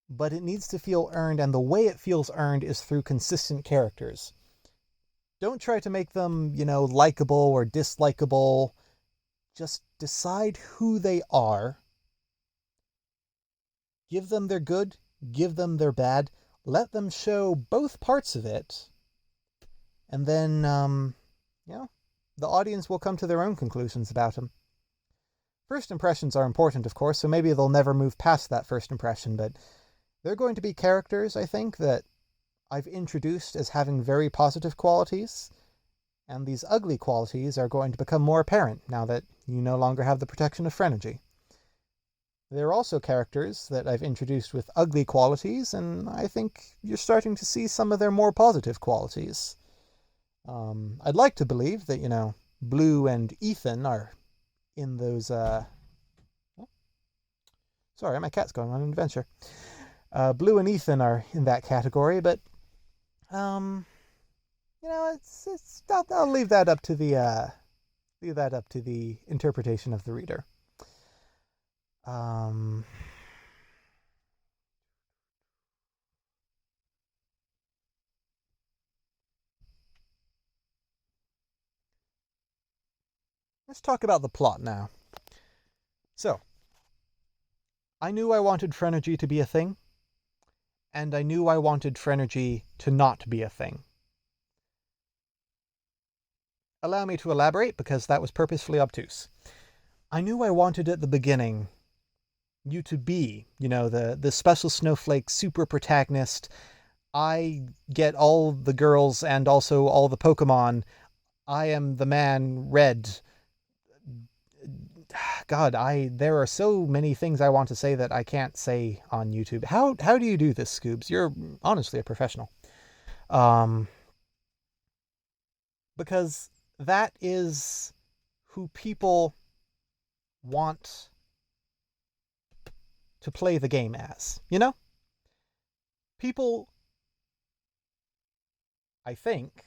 But it needs to feel earned, and the way it feels earned is through consistent characters. Don't try to make them, likable or dislikable. Just decide who they are. Give them their good, give them their bad. Let them show both parts of it. And then, the audience will come to their own conclusions about them. First impressions are important, of course, so maybe they'll never move past that first impression, but they're going to be characters, I think, that I've introduced as having very positive qualities, and these ugly qualities are going to become more apparent now that you no longer have the protection of Phrenergy. There are also characters that I've introduced with ugly qualities, and I think you're starting to see some of their more positive qualities. I'd like to believe that, Blue and Ethan are in those, sorry, my cat's going on an adventure. Blue and Ethan are in that category, but I'll leave that up to the interpretation of the reader. Let's talk about the plot now. So, I knew I wanted Phrenergy to be a thing, and I knew I wanted Phrenergy to not be a thing. Allow me to elaborate, because that was purposefully obtuse. I knew I wanted at the beginning you to be, the special snowflake super protagonist. I get all the girls and also all the Pokemon. I am the man, Red. God, there are so many things I want to say that I can't say on YouTube. How do you do this, ScoobZ? You're honestly a professional. Because that is who people want to play the game as, People, I think,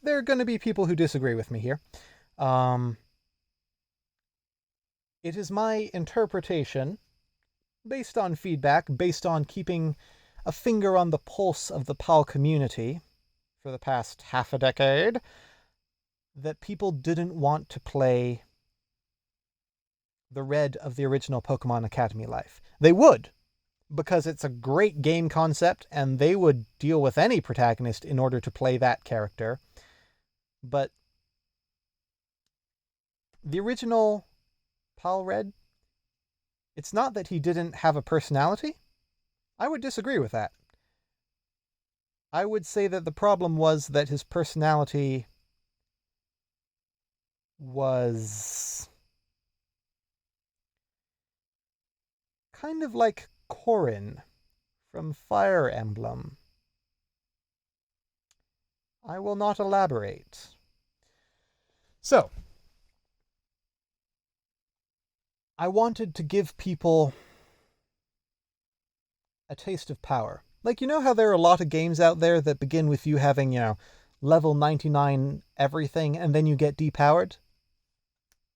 there are going to be people who disagree with me here. It is my interpretation, based on feedback, based on keeping a finger on the pulse of the PAL community for the past half a decade, that people didn't want to play the Red of the original Pokemon Academy life. They would, because it's a great game concept, and they would deal with any protagonist in order to play that character. But the original PAL Red, it's not that he didn't have a personality. I would disagree with that. I would say that the problem was that his personality was kind of like Corrin from Fire Emblem. I will not elaborate. So, I wanted to give people a taste of power. Like, how there are a lot of games out there that begin with you having, level 99 everything and then you get depowered?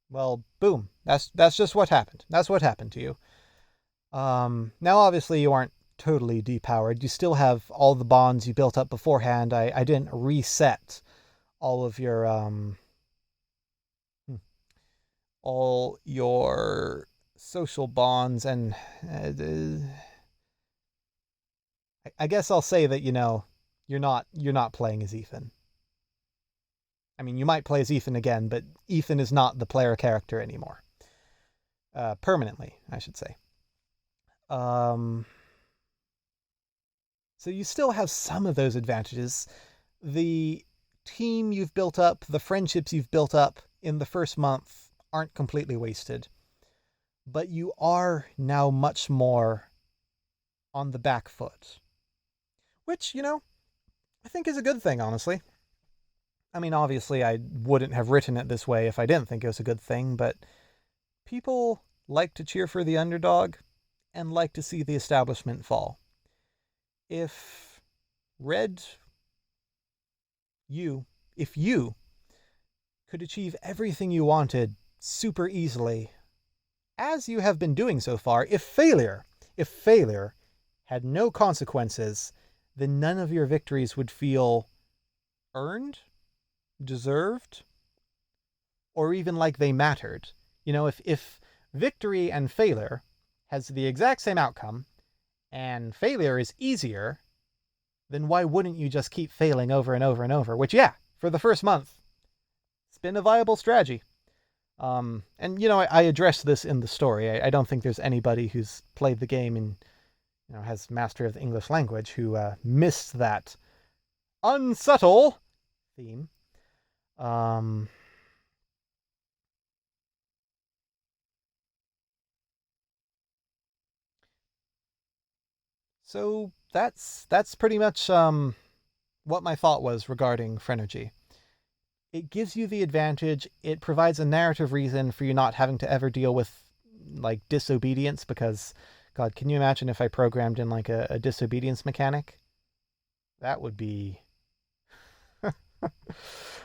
Well, boom. That's just what happened. That's what happened to you. Now obviously you aren't totally depowered. You still have all the bonds you built up beforehand. I didn't reset all of your all your social bonds, and I guess I'll say that, you're not playing as Ethan. I mean, you might play as Ethan again, but Ethan is not the player character anymore. Permanently, I should say. So you still have some of those advantages. The team you've built up, the friendships you've built up in the first month aren't completely wasted. But you are now much more on the back foot. Which, I think is a good thing, honestly. I mean, obviously, I wouldn't have written it this way if I didn't think it was a good thing, but people like to cheer for the underdog and like to see the establishment fall. If you could achieve everything you wanted super easily, as you have been doing so far, if failure had no consequences, then none of your victories would feel earned, deserved, or even like they mattered. If victory and failure has the exact same outcome, and failure is easier, then why wouldn't you just keep failing over and over and over? Which, yeah, for the first month, it's been a viable strategy. And, I addressed this in the story. I don't think there's anybody who's played the game and, has mastery of the English language who missed that unsubtle theme. So that's pretty much what my thought was regarding Phrenergy. It gives you the advantage. It provides a narrative reason for you not having to ever deal with like disobedience, because God, can you imagine if I programmed in like a disobedience mechanic? That would be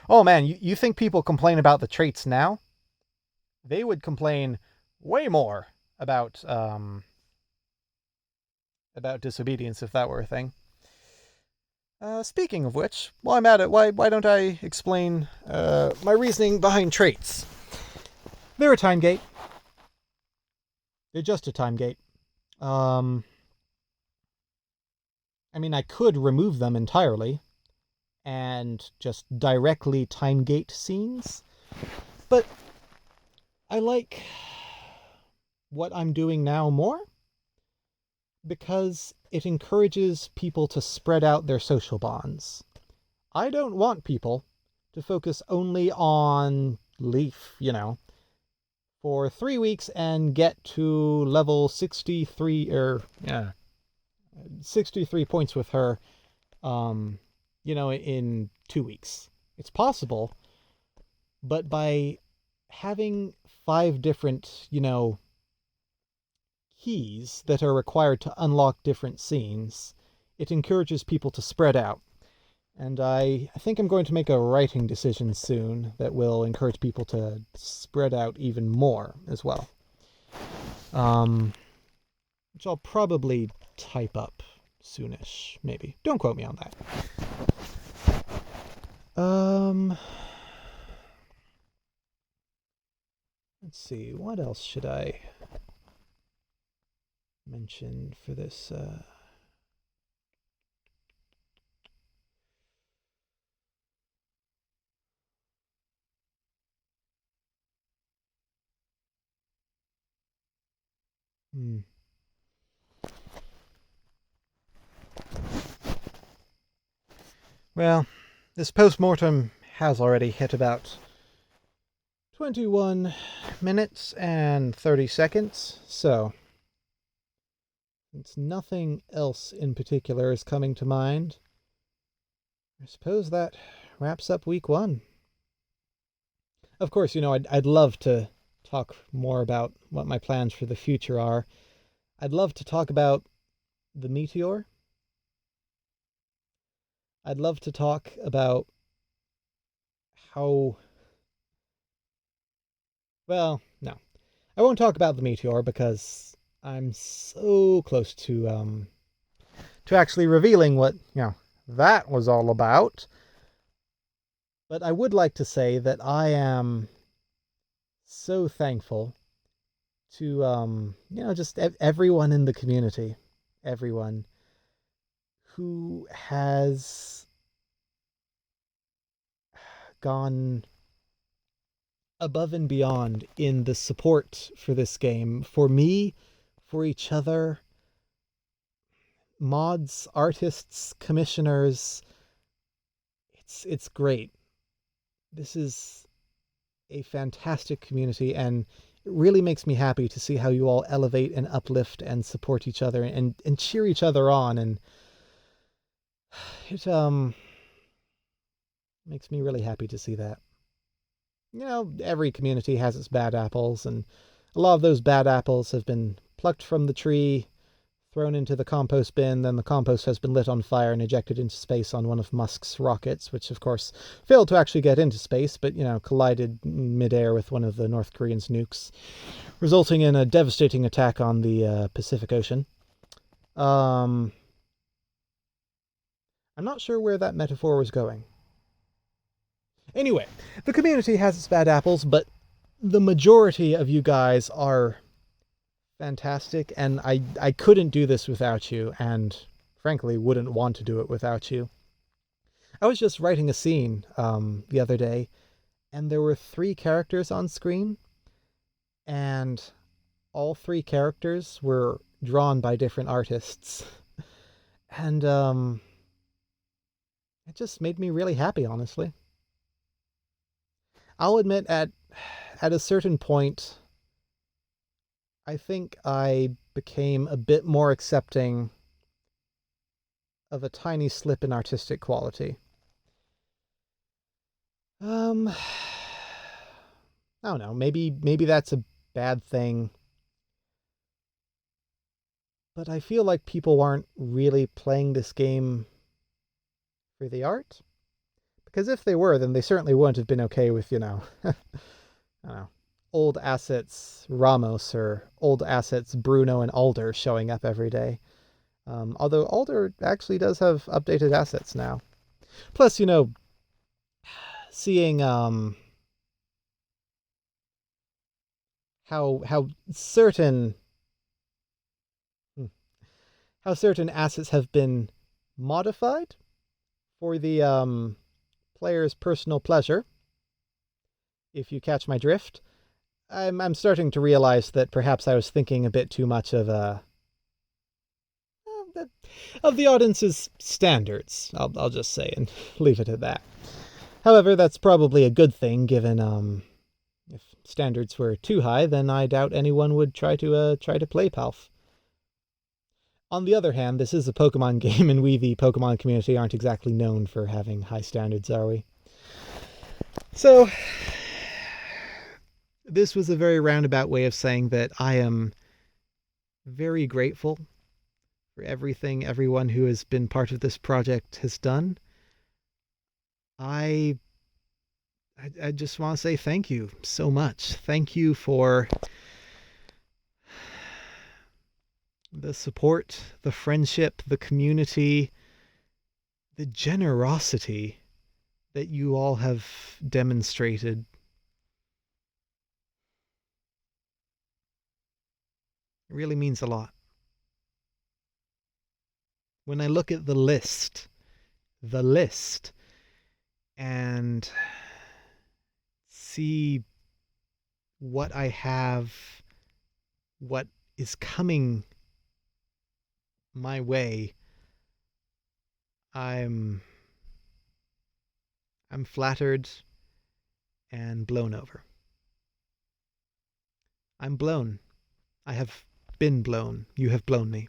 oh man, you think people complain about the traits now? They would complain way more about disobedience if that were a thing. Speaking of which, while I'm at it, why don't I explain my reasoning behind traits? They're a time gate. They're just a time gate. I mean, I could remove them entirely and just directly time gate scenes, but I like what I'm doing now more because it encourages people to spread out their social bonds. I don't want people to focus only on Leaf, for 3 weeks and get to level 63 63 points with her, in 2 weeks. It's possible, but by having 5 different, keys that are required to unlock different scenes, it encourages people to spread out. And I think I'm going to make a writing decision soon that will encourage people to spread out even more as well. Which I'll probably type up soonish, maybe. Don't quote me on that. Let's see, what else should I mention for this? Well, this post-mortem has already hit about 21 minutes and 30 seconds, so since nothing else in particular is coming to mind, I suppose that wraps up week 1. Of course, I'd love to talk more about what my plans for the future are. I'd love to talk about the meteor. I'd love to talk about how... Well, no. I won't talk about the meteor because I'm so close to actually revealing what, that was all about. But I would like to say that I am so thankful to, just everyone in the community. Everyone who has gone above and beyond in the support for this game. For me, for each other, mods, artists, commissioners. It's great. This is a fantastic community, and it really makes me happy to see how you all elevate and uplift and support each other and cheer each other on, and it makes me really happy to see that. Every community has its bad apples, and a lot of those bad apples have been plucked from the tree, thrown into the compost bin, then the compost has been lit on fire and ejected into space on one of Musk's rockets, which of course failed to actually get into space, but, collided midair with one of the North Koreans' nukes, resulting in a devastating attack on the Pacific Ocean. I'm not sure where that metaphor was going. Anyway, the community has its bad apples, but the majority of you guys are fantastic, and I couldn't do this without you, and frankly wouldn't want to do it without you. I was just writing a scene the other day, and there were 3 characters on screen, and all 3 characters were drawn by different artists. And it just made me really happy, honestly. I'll admit, at a certain point, I think I became a bit more accepting of a tiny slip in artistic quality. I don't know, maybe that's a bad thing. But I feel like people aren't really playing this game for the art. Because if they were, then they certainly wouldn't have been okay with, I don't know, old assets Ramos or old assets Bruno and Alder showing up every day. Although Alder actually does have updated assets now. Plus, seeing how certain assets have been modified for the player's personal pleasure, if you catch my drift. I'm starting to realize that perhaps I was thinking a bit too much of the audience's standards. I'll just say, and leave it at that. However, that's probably a good thing, given if standards were too high, then I doubt anyone would try to play PALF. On the other hand, this is a Pokemon game, and we, the Pokemon community, aren't exactly known for having high standards, are we? So, this was a very roundabout way of saying that I am very grateful for everything everyone who has been part of this project has done. I just want to say thank you so much. Thank you for the support, the friendship, the community, the generosity that you all have demonstrated. It really means a lot. When I look at the list, and see what I have, what is coming my way, I'm flattered and blown over. I'm blown. I have been blown. You have blown me.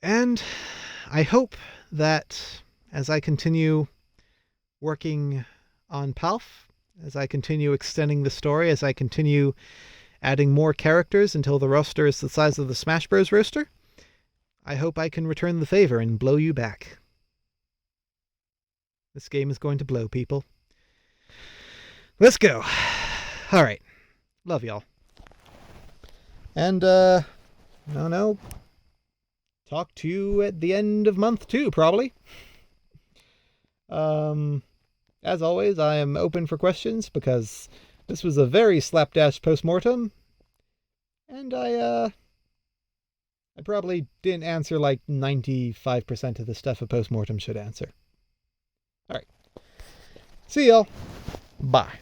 And I hope that as I continue working on PALF, as I continue extending the story, as I continue adding more characters until the roster is the size of the Smash Bros. Roster, I hope I can return the favor and blow you back. This game is going to blow, people. let's go. All right. Love y'all. And, no. Talk to you at the end of month 2, probably. As always, I am open for questions because this was a very slapdash post-mortem. And I probably didn't answer like 95% of the stuff a post-mortem should answer. All right. See y'all. Bye.